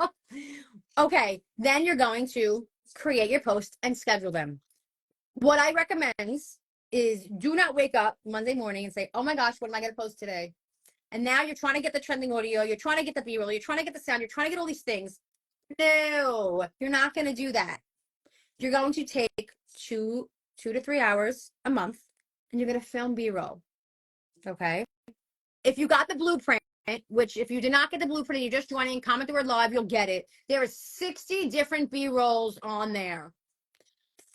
okay. Then you're going to create your posts and schedule them. What I recommend is do not wake up Monday morning and say, oh my gosh, what am I going to post today? And now you're trying to get the trending audio. You're trying to get the B-roll. You're trying to get the sound. You're trying to get all these things. No, you're not going to do that. You're going to take 2 to 3 hours a month and you're going to film B-roll. Okay. If you got the blueprint, which if you did not get the blueprint and you're just joining, comment the word live, you'll get it. There are 60 different B-rolls on there.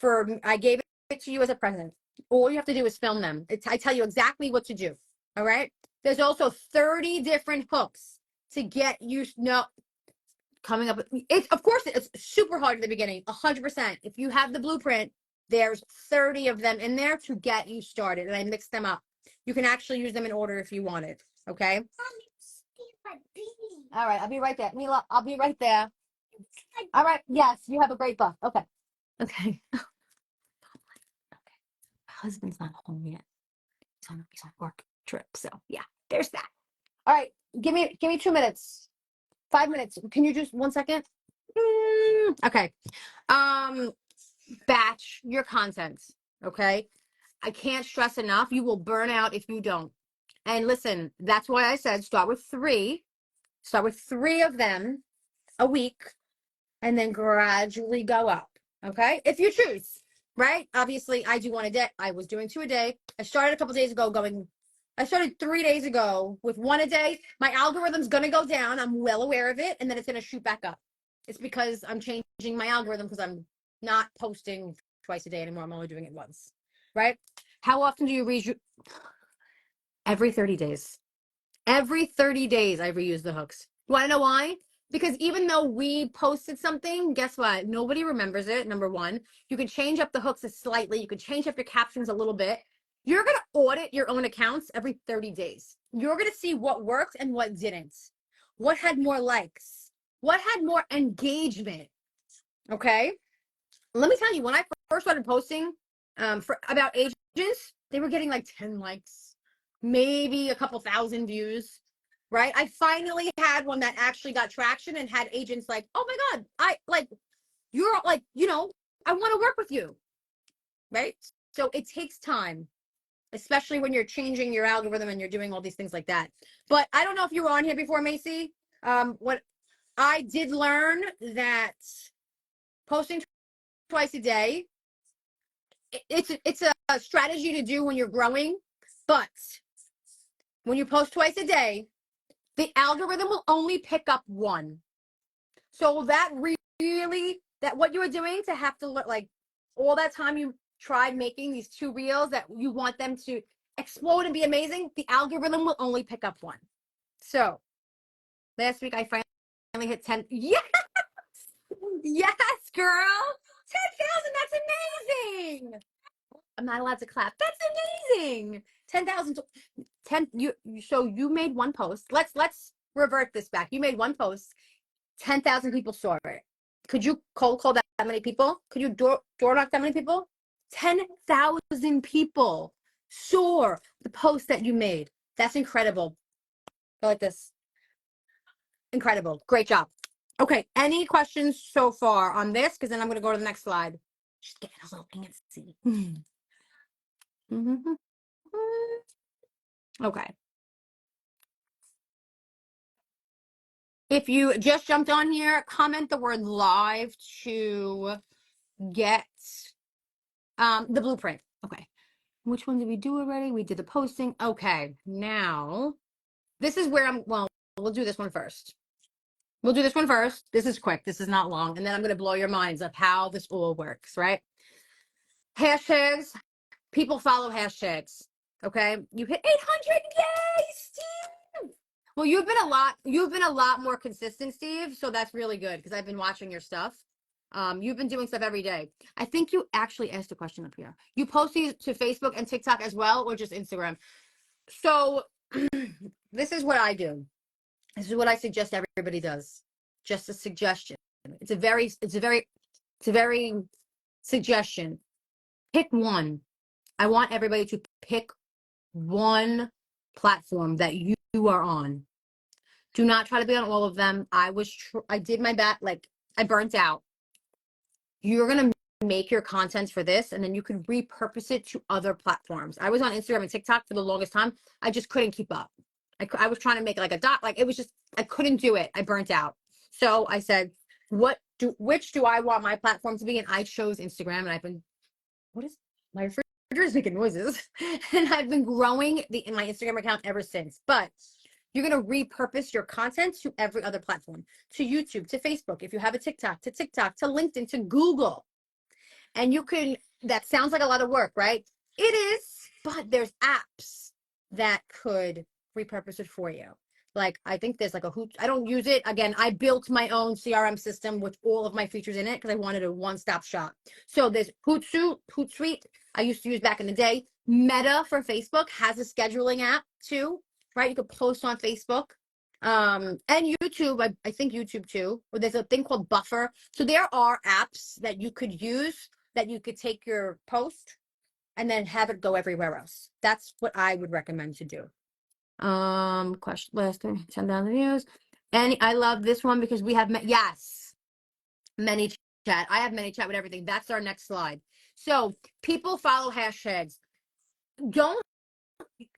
I gave it to you as a present. All you have to do is film them. I tell you exactly what to do. All right. There's also 30 different hooks to get you coming up. Of course, it's super hard at the beginning. 100%. If you have the blueprint, there's 30 of them in there to get you started. And I mixed them up. You can actually use them in order if you wanted. Okay. All right. I'll be right there. Mila, I'll be right there. All right. Yes. You have a great book. Okay. Okay. Husband's not home yet. He's on work trip. So yeah, there's that. All right, give me 2 minutes, 5 minutes. Can you just 1 second? Okay. Batch your content. Okay. I can't stress enough. You will burn out if you don't. And listen, that's why I said start with 3. Start with 3 of them a week, and then gradually go up. Okay, if you choose. Right? Obviously, I do 1 a day. I was doing 2 a day. I started a couple days ago I started 3 days ago with 1 a day. My algorithm's going to go down. I'm well aware of it. And then it's going to shoot back up. It's because I'm changing my algorithm because I'm not posting twice a day anymore. I'm only doing it once. Right? How often do you read? Every 30 days. Every 30 days, I reuse the hooks. You want to know why? Because even though we posted something, guess what? Nobody remembers it, number one. You can change up the hooks slightly. You can change up your captions a little bit. You're going to audit your own accounts every 30 days. You're going to see what worked and what didn't. What had more likes? What had more engagement? Okay? Let me tell you, when I first started posting about agents, they were getting like 10 likes, maybe a couple thousand views. Right? I finally had one that actually got traction and had agents like, oh my God, you're like, I want to work with you. Right? So it takes time, especially when you're changing your algorithm and you're doing all these things like that. But I don't know if you were on here before, Macy. What I did learn that posting twice a day, it's a strategy to do when you're growing, but when you post twice a day, the algorithm will only pick up 1. So that what you were doing to have to like all that time you tried making these 2 reels that you want them to explode and be amazing, the algorithm will only pick up 1. So last week I finally hit 10. Yes, yes, girl, 10,000. That's amazing. I'm not allowed to clap. That's amazing. 10,000. 10. So you made 1 post. Let's revert this back. You made 1 post. 10,000 people saw it. Could you cold call that many people? Could you door knock that many people? 10,000 people saw the post that you made. That's incredible. Go like this. Incredible. Great job. Okay, any questions so far on this? Because then I'm going to go to the next slide. She's getting a little antsy. Okay. If you just jumped on here, comment the word live to get the blueprint. Okay. Which one did we do already? We did the posting. Okay. Now, this is where we'll do this one first. We'll do this one first. This is quick. This is not long. And then I'm going to blow your minds of how this all works, right? Hashtags. People follow hashtags. Okay. You hit 800. Yay, Steve. Well, you've been a lot more consistent, Steve. So that's really good because I've been watching your stuff. You've been doing stuff every day. I think you actually asked a question up here. You post these to Facebook and TikTok as well, or just Instagram? So this is what I do. This is what I suggest everybody does. Just a suggestion. It's a very suggestion. Pick one. I want everybody to pick one platform that you are on. Do not try to be on all of them. I did my best. Like, I burnt out. You're going to make your content for this, and then you can repurpose it to other platforms. I was on Instagram and TikTok for the longest time. I just couldn't keep up. I was trying to make like a dot. Like, it was just, I couldn't do it. I burnt out. So I said, which do I want my platform to be? And I chose Instagram, and I've been, my refrigerator's making noises. And I've been growing in my Instagram account ever since. But you're going to repurpose your content to every other platform, to YouTube, to Facebook. If you have a TikTok, to LinkedIn, to Google. And you can, that sounds like a lot of work, right? It is, but there's apps that could repurpose it for you. Like, I think there's like I don't use it. Again, I built my own CRM system with all of my features in it because I wanted a one-stop shop. So there's Hootsuite, I used to use back in the day. Meta for Facebook has a scheduling app too, right? You could post on Facebook. And YouTube, I think YouTube too. Or there's a thing called Buffer. So there are apps that you could use that you could take your post and then have it go everywhere else. That's what I would recommend to do. Question last thing, 10,000 views. And I love this one because we have many chat. I have many chat with everything. That's our next slide. So people follow hashtags. Don't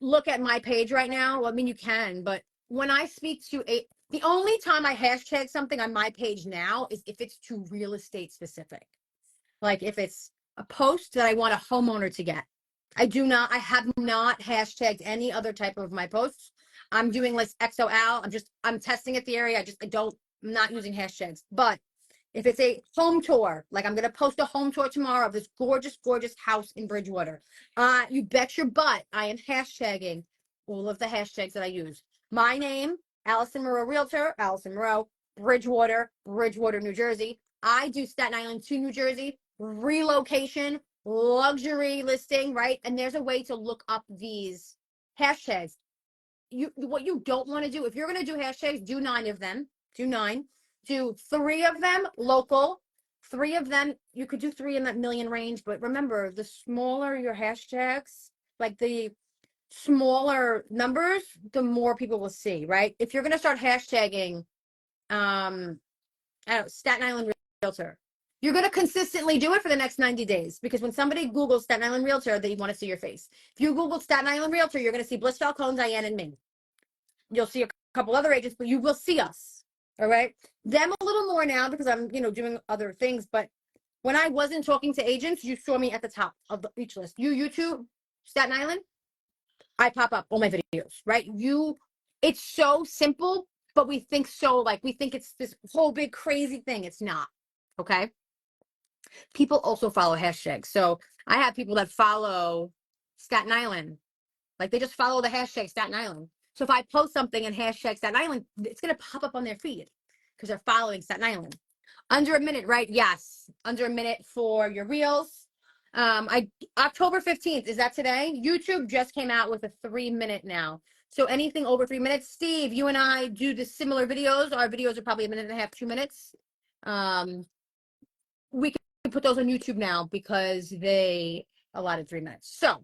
look at my page right now. Well, I mean, you can, but when I speak to the only time I hashtag something on my page now is if it's too real estate specific. Like if it's a post that I want a homeowner to get. I have not hashtagged any other type of my posts. I'm doing like XOL. I'm testing at the area. I'm not using hashtags. But if it's a home tour, like I'm going to post a home tour tomorrow of this gorgeous, gorgeous house in Bridgewater. You bet your butt I am hashtagging all of the hashtags that I use. My name, Allison Moreau Realtor, Allison Moreau, Bridgewater, New Jersey. I do Staten Island to New Jersey, relocation, luxury listing, right? And there's a way to look up these hashtags. What you don't want to do, if you're going to do hashtags, do 9 of them. Do 9. Do 3 of them local. 3 of them, you could do 3 in that million range, but remember, the smaller your hashtags, like the smaller numbers, the more people will see, right? If you're going to start hashtagging, Staten Island Realtor, you're going to consistently do it for the next 90 days because when somebody Googles Staten Island Realtor, they want to see your face. If you Google Staten Island Realtor, you're going to see Bliss Falcone, Diane, and me. You'll see a couple other agents, but you will see us. All right. Them a little more now because I'm, doing other things. But when I wasn't talking to agents, you saw me at the top of each list. YouTube, Staten Island, I pop up all my videos, right? It's so simple, but we think it's this whole big crazy thing. It's not. Okay. People also follow hashtags. So I have people that follow Staten Island. Like they just follow the hashtag Staten Island. So if I post something and hashtag Staten Island, it's going to pop up on their feed because they're following Staten Island. Under a minute, right? Yes. Under a minute for your reels. October 15th, is that today? YouTube just came out with a 3-minute now. So anything over 3 minutes. Steve, you and I do the similar videos. Our videos are probably 1.5, 2 minutes. We can put those on YouTube now because they allotted 3 minutes. So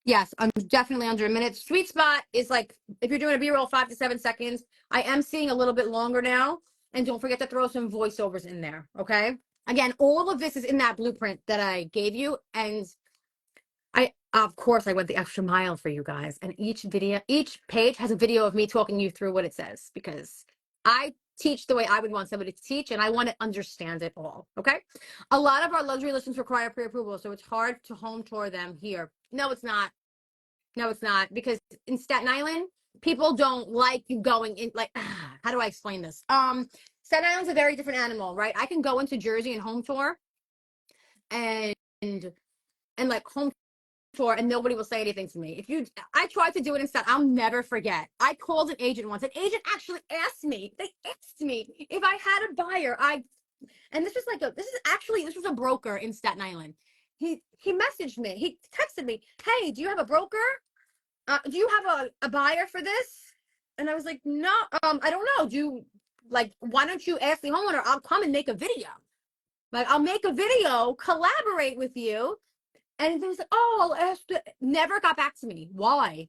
yes, I'm definitely under a minute. Sweet spot is like, if you're doing a B-roll, 5 to 7 seconds. I am seeing a little bit longer now. And don't forget to throw some voiceovers in there, okay? Again, all of this is in that blueprint that I gave you. And of course, I went the extra mile for you guys. And each page has a video of me talking you through what it says, because I teach the way I would want somebody to teach, and I want to understand it all, okay? A lot of our luxury listings require pre-approval, so it's hard to home tour them here. No, it's not. No, it's not, because in Staten Island, people don't like you going in, like, how do I explain this? Staten Island's a very different animal, right? I can go into Jersey and home tour and like home tour, and nobody will say anything to me. I tried to do it instead. I'll never forget. I called an agent once. An agent actually asked me. They asked me if I had a buyer. And this was a broker in Staten Island. He messaged me. He texted me, "Hey, do you have a broker? Do you have a buyer for this?" And I was like, "No, I don't know. Why don't you ask the homeowner? I'll come and make a video. Like, I'll make a video, collaborate with you." And he was like, "Oh, I'll ask." Never got back to me. Why?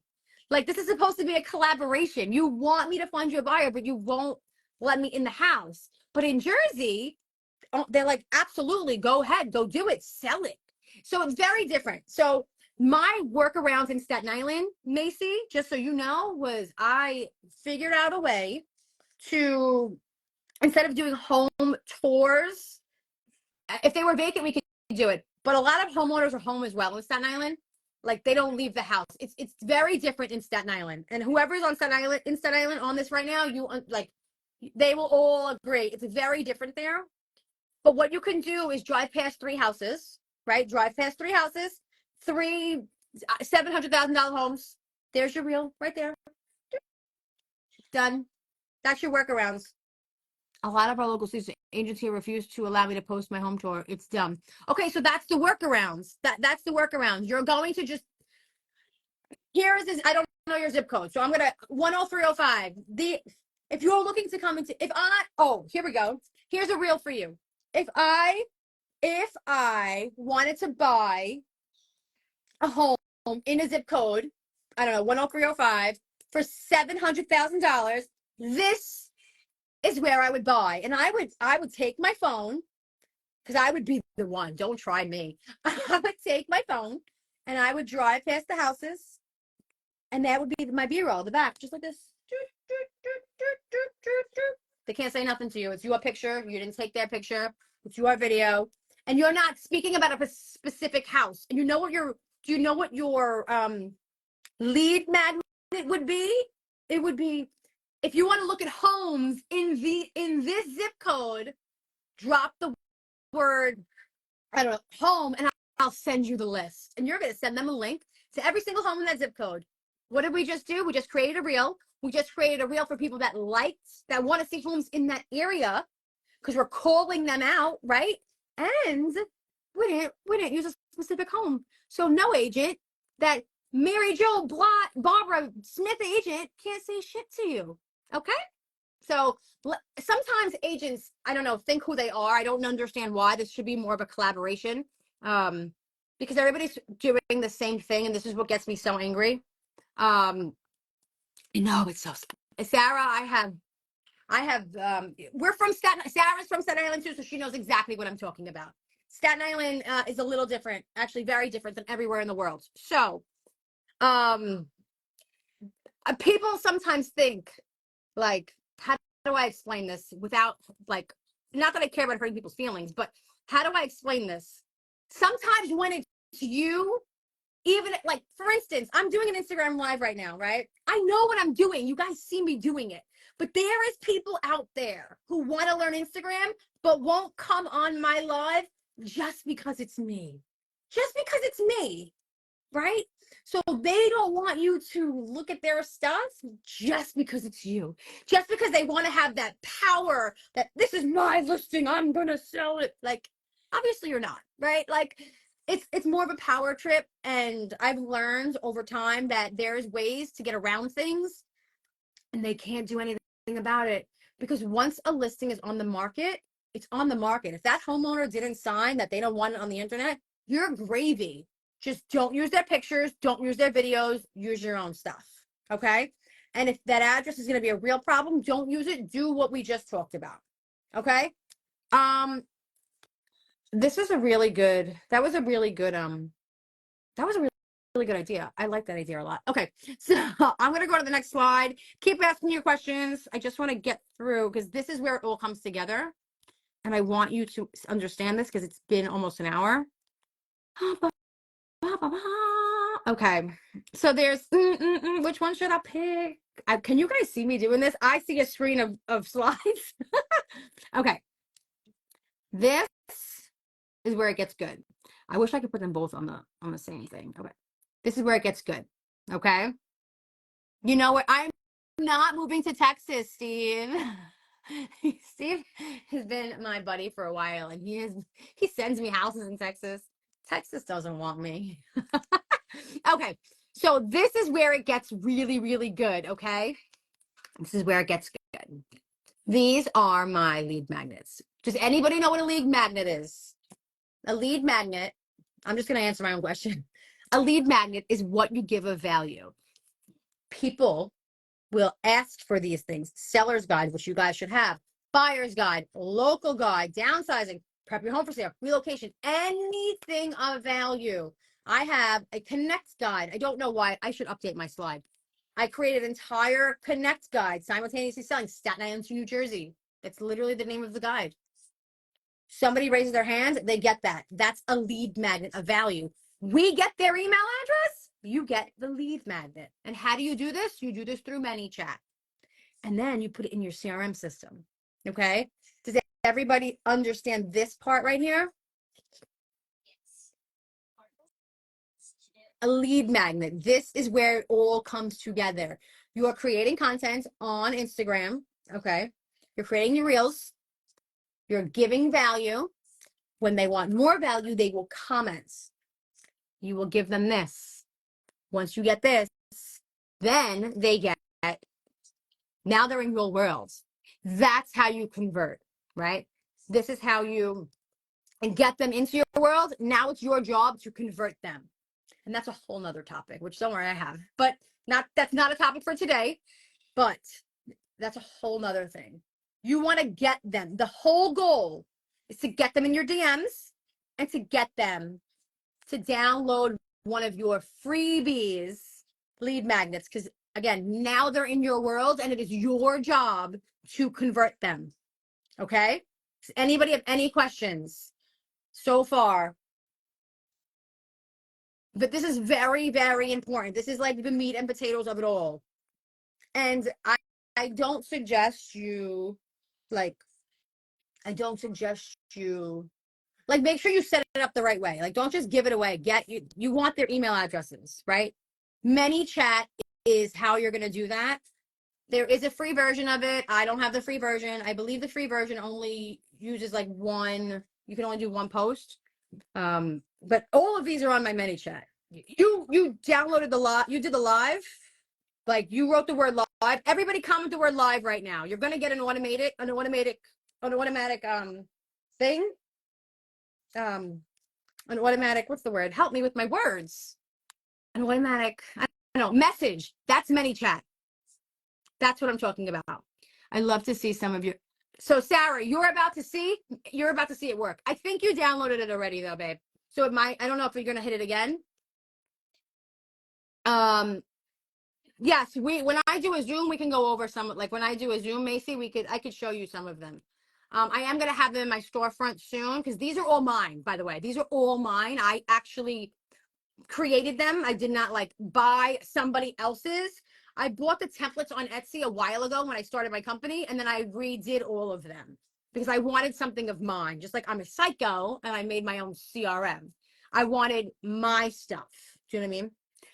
Like, this is supposed to be a collaboration. You want me to find you a buyer, but you won't let me in the house. But in Jersey, they're like, absolutely, go ahead, go do it, sell it. So it's very different. So my workarounds in Staten Island, Macy, just so you know, was I figured out a way to, instead of doing home tours, if they were vacant, we could do it. But a lot of homeowners are home as well in Staten Island. Like, they don't leave the house. It's very different in Staten Island. And whoever's on Staten Island on this right now, they will all agree. It's very different there. But what you can do is drive past 3 houses, right? Drive past 3 houses, 3 $700,000 homes. There's your reel right there. Done. That's your workarounds. A lot of our local agents here refuse to allow me to post my home tour. It's dumb. Okay, so that's the workarounds. That's the workarounds. You're going to just, here is this, I don't know your zip code, so I'm gonna 10305. If you're looking to come into, here we go. Here's a reel for you. If I wanted to buy a home in a zip code, I don't know, 10305 for $700,000, this is where I would buy. And I would take my phone, because I would be the one. Don't try me. I would take my phone and I would drive past the houses, and that would be my B-roll, the back, just like this. They can't say nothing to you. It's your picture. You didn't take their picture. It's your video. And you're not speaking about a specific house. And do you know what your lead magnet would be? It would be, if you want to look at homes in this zip code, drop the word, I don't know, home, and I'll send you the list. And you're going to send them a link to every single home in that zip code. What did we just do? We just created a reel. We just created a reel for people that want to see homes in that area, because we're calling them out, right? And we didn't use a specific home. So no agent that Mary Jo Barbara Smith agent can't say shit to you. Okay? So sometimes agents, I don't know, think who they are. I don't understand why. This should be more of a collaboration, because everybody's doing the same thing, and this is what gets me so angry. No, it's so, Sarah, Sarah's from Staten Island too, so she knows exactly what I'm talking about. Staten Island is a little different, actually very different than everywhere in the world. So, people sometimes think, like, how do I explain this without, like, not that I care about hurting people's feelings, but how do I explain this? Sometimes when it's you, even like, for instance, I'm doing an Instagram live right now, right? I know what I'm doing. You guys see me doing it. But there is people out there who want to learn Instagram, but won't come on my live just because it's me. Just because it's me, right? So they don't want you to look at their stuff just because it's you. Just because they want to have that power that this is my listing, I'm going to sell it. Like, obviously you're not, right? Like, it's more of a power trip, and I've learned over time that there's ways to get around things, and they can't do anything about it, because once a listing is on the market, it's on the market. If that homeowner didn't sign that they don't want it on the internet, you're gravy. Just don't use their pictures, don't use their videos, use your own stuff, okay? And if that address is going to be a real problem, don't use it. Do what we just talked about, Okay. This is a really good, that was a really good, that was a really, really good idea. I like that idea a lot. Okay. So I'm going to go to the next slide. Keep asking your questions. I just want to get through because this is where it all comes together. And I want you to understand this because it's been almost an hour. Okay. So there's, which one should I pick? Can you guys see me doing this? I see a screen of slides. Okay. This is where it gets good. I wish I could put them both on the same thing. Okay. This is where it gets good. Okay. You know what? I'm not moving to Texas, Steve. Steve has been my buddy for a while and he sends me houses in Texas. Texas doesn't want me. Okay. So this is where it gets really, really good. Okay. This is where it gets good. These are my lead magnets. Does anybody know what a lead magnet is? A lead magnet, I'm just going to answer my own question. A lead magnet is what you give of value. People will ask for these things. Seller's guide, which you guys should have. Buyer's guide, local guide, downsizing, prep your home for sale, relocation, anything of value. I have a connect guide. I don't know why. I should update my slide. I created an entire connect guide, simultaneously selling Staten Island to New Jersey. That's literally the name of the guide. Somebody raises their hand, they get that. That's a lead magnet of value. We get their email address, you get the lead magnet. And how do you do this? You do this through ManyChat. And then you put it in your CRM system. Okay? Does everybody understand this part right here? A lead magnet. This is where it all comes together. You are creating content on Instagram. Okay? You're creating your reels. You're giving value. When they want more value, they will comment. You will give them this. Once you get this, then they get, now they're in your world. That's how you convert, right? This is how you get them into your world. Now it's your job to convert them. And that's a whole nother topic, which don't worry, I have. But that's not a topic for today, but that's a whole nother thing. You want to get them. The whole goal is to get them in your DMs and to get them to download one of your freebies, lead magnets, because again, now they're in your world and it is your job to convert them. Okay? Does anybody have any questions so far? But this is very, very important. This is like the meat and potatoes of it all. And I don't suggest you, like, make sure you set it up the right way. Like, don't just give it away. You want their email addresses, right? ManyChat is how you're going to do that. There is a free version of it. I don't have the free version. I believe the free version only uses like one, you can only do one post. But all of these are on my ManyChat. You downloaded you did the live, like you wrote the word live. Everybody comment the word live right now. You're going to get an automatic thing. An automatic, what's the word? Help me with my words. An automatic, I don't know, message. That's ManyChat. That's what I'm talking about. I love to see some of you. So Sarah, you're about to see it work. I think you downloaded it already though, babe. So it might, I don't know if you're going to hit it again. Yes, when I do a Zoom, we can go over some, like when I do a Zoom, Macy, I could show you some of them. I am going to have them in my storefront soon because these are all mine, by the way. These are all mine. I actually created them. I did not like buy somebody else's. I bought the templates on Etsy a while ago when I started my company, and then I redid all of them because I wanted something of mine. Just like I'm a psycho and I made my own CRM. I wanted my stuff. Do you know what I mean?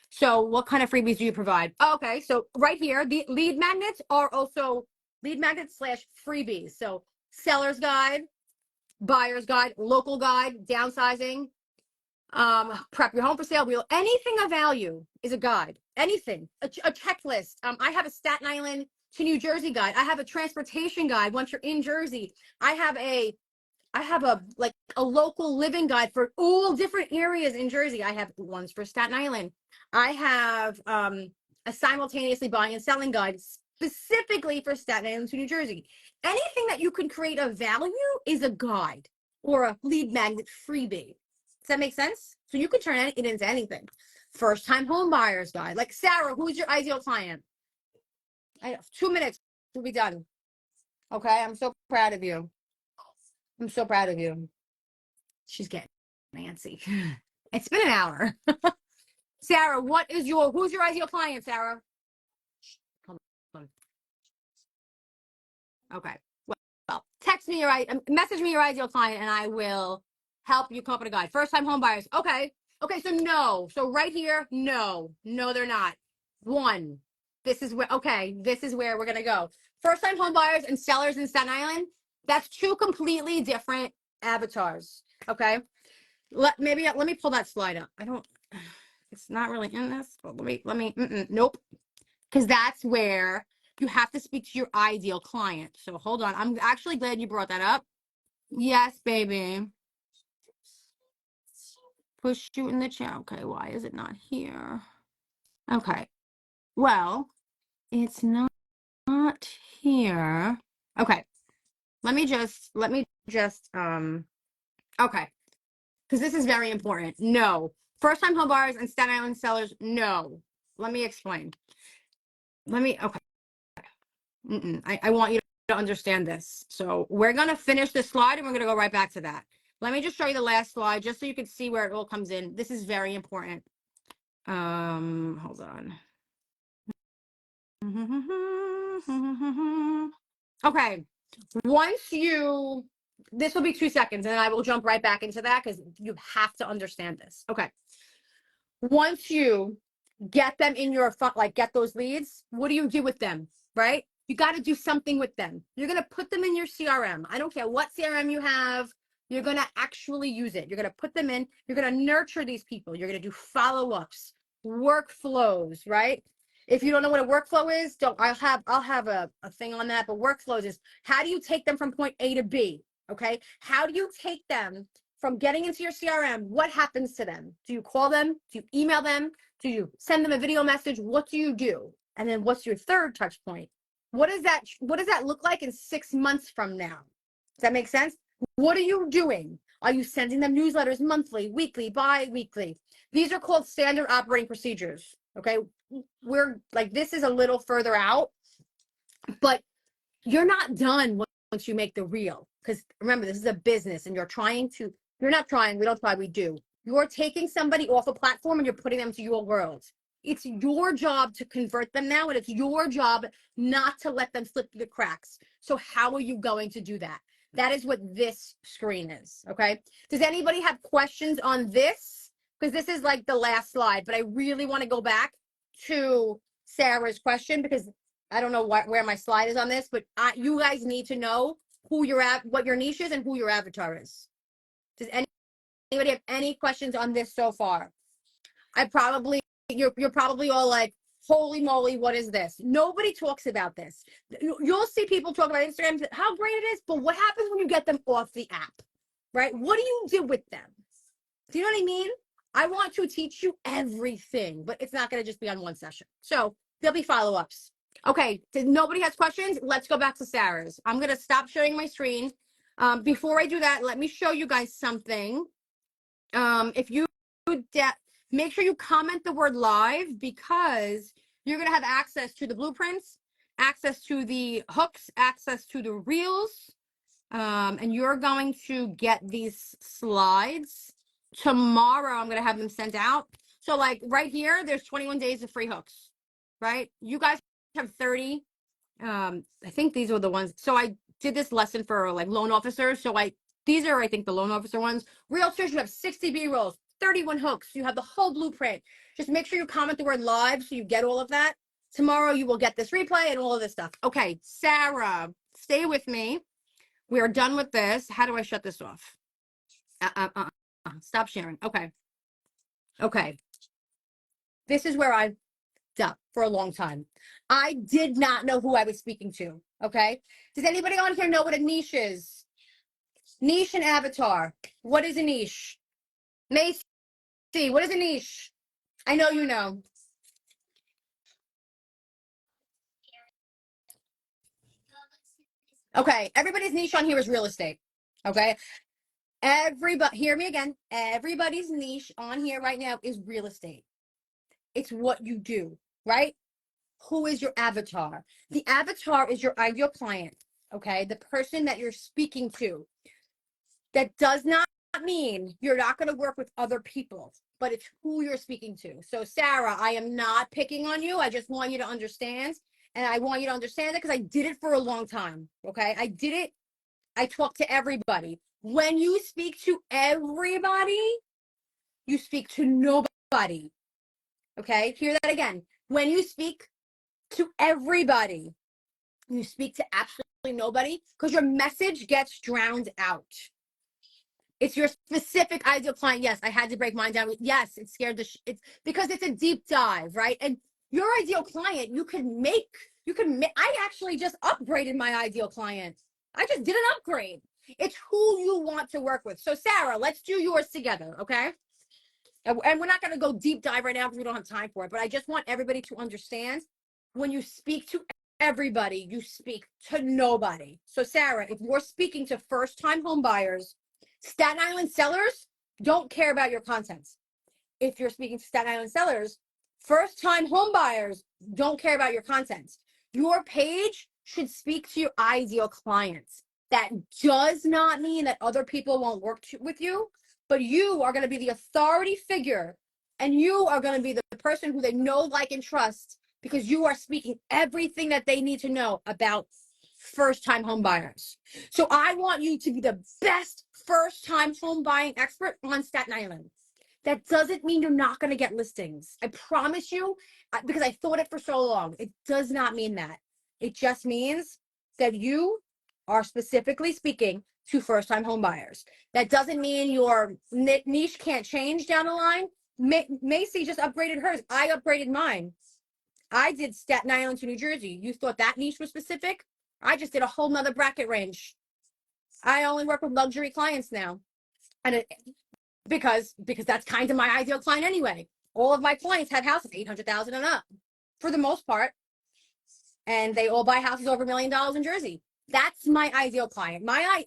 So what kind of freebies do you provide? Okay, so right here, the lead magnets are also lead magnets / freebies. So seller's guide, buyer's guide, local guide, downsizing, prep your home for sale, anything of value is a guide. Anything, a checklist. I have a Staten Island to New Jersey guide. I have a transportation guide once you're in Jersey. I have a like a local living guide for all different areas in Jersey. I have ones for Staten Island. I have a simultaneously buying and selling guide specifically for Staten Island to New Jersey. Anything that you can create a value is a guide or a lead magnet freebie. Does that make sense? So you could turn it into anything. First time home buyers guide. Like Sarah, who's your ideal client? 2 minutes, we'll be done. Okay, I'm so proud of you. I'm so proud of you. She's getting Nancy. It's been an hour. Sarah, who's your ideal client, Sarah? Come on. Okay. Well, message me your ideal client and I will help you come up with a guide. First time home buyers. Okay. Okay, so no. So right here, no. No, they're not. One. This is where we're gonna go. First time home buyers and sellers in Staten Island, that's two completely different avatars. Okay. Let me pull that slide up. It's not really in this, but nope. Because that's where you have to speak to your ideal client. So hold on. I'm actually glad you brought that up. Yes, baby. Push you in the chat. Okay, why is it not here? Okay. Well, it's not here. Okay. Let me just okay. Because this is very important. No. First time home buyers and Staten Island sellers, no. Let me explain. Okay. I want you to understand this. So we're going to finish this slide and we're going to go right back to that. Let me just show you the last slide just so you can see where it all comes in. This is very important. Hold on. Okay. This will be 2 seconds and I will jump right back into that because you have to understand this. Okay. Once you get them in your front, like get those leads, what do you do with them, right? You got to do something with them. You're going to put them in your CRM. I don't care what CRM you have. You're going to actually use it. You're going to put them in. You're going to nurture these people. You're going to do follow-ups, workflows, right? If you don't know what a workflow is, I'll have a thing on that. But workflows is how do you take them from point A to B? Okay. How do you take them from getting into your CRM? What happens to them? Do you call them? Do you email them? Do you send them a video message? What do you do? And then what's your third touch point? What does that look like in 6 months from now? Does that make sense? What are you doing? Are you sending them newsletters monthly, weekly, bi-weekly? These are called standard operating procedures. Okay. We're like, this is a little further out, but you're not done once you make the reel. Because remember, this is a business and you're not trying, we don't try, we do. You're taking somebody off a platform and you're putting them to your world. It's your job to convert them now, and it's your job not to let them slip through the cracks. So how are you going to do that? That is what this screen is, okay? Does anybody have questions on this? Because this is like the last slide, but I really want to go back to Sarah's question because I don't know where my slide is on this, but you guys need to know what your niche is and who your avatar is. Does anybody have any questions on this so far? You're probably all like, holy moly, what is this? Nobody talks about this. You'll see people talk about Instagram, how great it is, but what happens when you get them off the app, right? What do you do with them? Do you know what I mean? I want to teach you everything, but it's not going to just be on one session. So there'll be follow-ups. Okay, nobody has questions? Let's go back to Sarah's. I'm going to stop sharing my screen. Before I do that, let me show you guys something. If you make sure you comment the word live because you're going to have access to the blueprints, access to the hooks, access to the reels, and you're going to get these slides. Tomorrow, I'm going to have them sent out. So like right here, there's 21 days of free hooks, right? You guys have 30. I think these were the ones. So I did this lesson for like loan officers. So these are, I think, the loan officer ones. Realtors, you have 60 B-rolls, 31 hooks. You have the whole blueprint. Just make sure you comment the word live so you get all of that. Tomorrow, you will get this replay and all of this stuff. Okay, Sarah, stay with me. We are done with this. How do I shut this off? Stop sharing. Okay. Okay. This is where I've done for a long time. I did not know who I was speaking to. Okay. Does anybody on here know what a niche is? Niche and avatar. What is a niche? Macy, what is a niche? I know you know. Okay, everybody's niche on here is real estate. Okay, everybody, hear me again. Everybody's niche on here right now is real estate. It's what you do, right? Who is your avatar? The avatar is your ideal client. Okay, the person that you're speaking to. That does not mean you're not going to work with other people, but it's who you're speaking to. So, Sarah, I am not picking on you. I just want you to understand. And I want you to understand it because I did it for a long time. Okay. I did it. I talk to everybody. When you speak to everybody, you speak to nobody. Okay. Hear that again. When you speak to everybody, you speak to absolutely nobody because your message gets drowned out. It's your specific ideal client. Yes, I had to break mine down. Yes, it scared it's because it's a deep dive, right? And your ideal client, I actually just upgraded my ideal client. I just did an upgrade. It's who you want to work with. So Sarah, let's do yours together, okay? And we're not going to go deep dive right now because we don't have time for it, but I just want everybody to understand when you speak to everybody, you speak to nobody. So Sarah, if you're speaking to first-time home buyers, Staten Island sellers don't care about your content. If you're speaking to Staten Island sellers, first-time home buyers don't care about your content. Your page should speak to your ideal clients. That does not mean that other people won't work with you, but you are going to be the authority figure and you are going to be the person who they know, like, and trust because you are speaking everything that they need to know about first-time home buyers. So I want you to be the best first-time home buying expert on Staten Island. That doesn't mean you're not going to get listings. I promise you, because I thought it for so long. It does not mean that. It just means that you are specifically speaking to first-time home buyers. That doesn't mean your niche can't change down the line. Macy just upgraded hers. I upgraded mine. I did Staten Island to New Jersey. You thought that niche was specific? I just did a whole nother bracket range. I only work with luxury clients now. And because that's kind of my ideal client anyway. All of my clients have houses 800,000 and up for the most part. And they all buy houses over $1 million in Jersey. That's my ideal client. My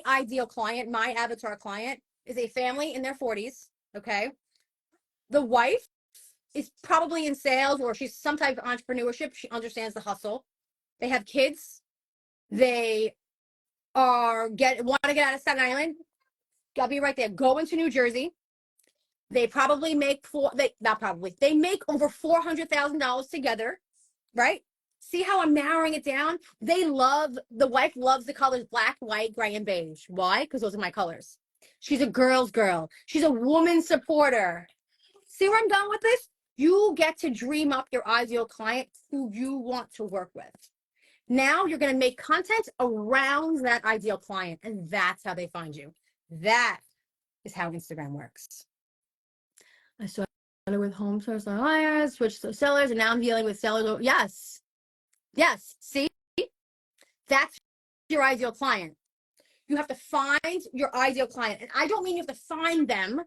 ideal client, my avatar client is a family in their 40s. Okay. The wife is probably in sales or she's some type of entrepreneurship. She understands the hustle. They have kids. They want to get out of Staten Island. I'll be right there. Go into New Jersey. They probably make they make over $400,000 together, right? See how I'm narrowing it down? The wife loves the colors black, white, gray, and beige. Why? Because those are my colors. She's a girl's girl. She's a woman supporter. See where I'm going with this? You get to dream up your ideal client who you want to work with. Now you're going to make content around that ideal client, and that's how they find you. That is how Instagram works. I started with home first buyers, switched to sellers, and now I'm dealing with sellers. Yes. Yes. See? That's your ideal client. You have to find your ideal client. And I don't mean you have to find them.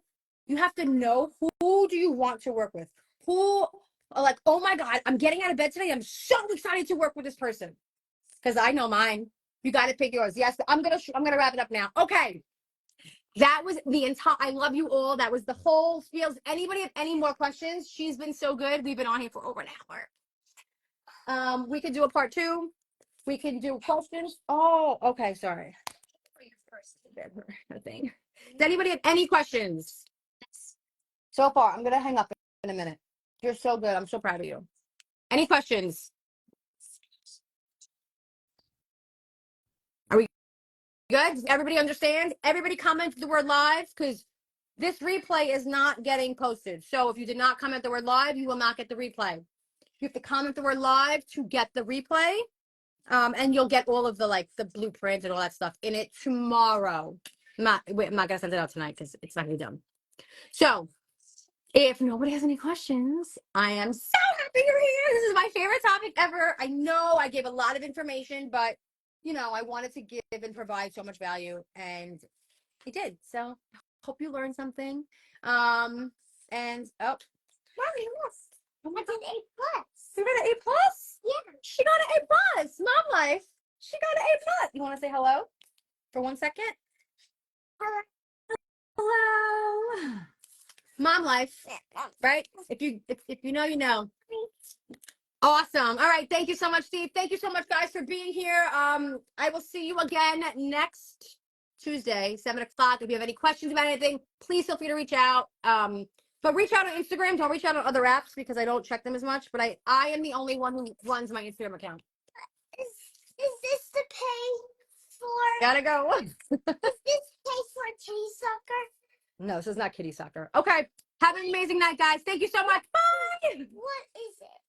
You have to know who do you want to work with? Who are like, oh my God, I'm getting out of bed today. I'm so excited to work with this person. Because I know mine. You got to pick yours. Yes, I'm gonna wrap it up now. Okay. That was the entire, I love you all. That was the whole spiel. Does anybody have any more questions? She's been so good. We've been on here for over an hour. We could do a part 2. We can do questions. Oh, okay. Sorry. Thing. Does anybody have any questions? So far, I'm going to hang up in a minute. You're so good. I'm so proud of you. Any questions? Are we good? Does everybody understand? Everybody comment the word live because this replay is not getting posted. So if you did not comment the word live, you will not get the replay. You have to comment the word live to get the replay. And you'll get all of the blueprint and all that stuff in it tomorrow. I'm not gonna send it out tonight because it's not gonna be done. So if nobody has any questions, I am so happy you're here. This is my favorite topic ever. I know I gave a lot of information, but I wanted to give and provide so much value, and I did. So I hope you learned something. And Mommy, look. I got an A+. You got an A+? Yeah. She got an A+. Mom life. She got an A+. You want to say hello for 1 second? Hello. Mom life, right? If you know, you know. Awesome. All right. Thank you so much, Steve. Thank you so much, guys, for being here. I will see you again next Tuesday, 7 o'clock. If you have any questions about anything, please feel free to reach out. But reach out on Instagram. Don't reach out on other apps because I don't check them as much. But I am the only one who runs my Instagram account. Is this the pay for? Gotta go. Is this pay for kitty soccer? No, this is not kitty soccer. Okay. Have an amazing night, guys. Thank you so much. Bye. What is it?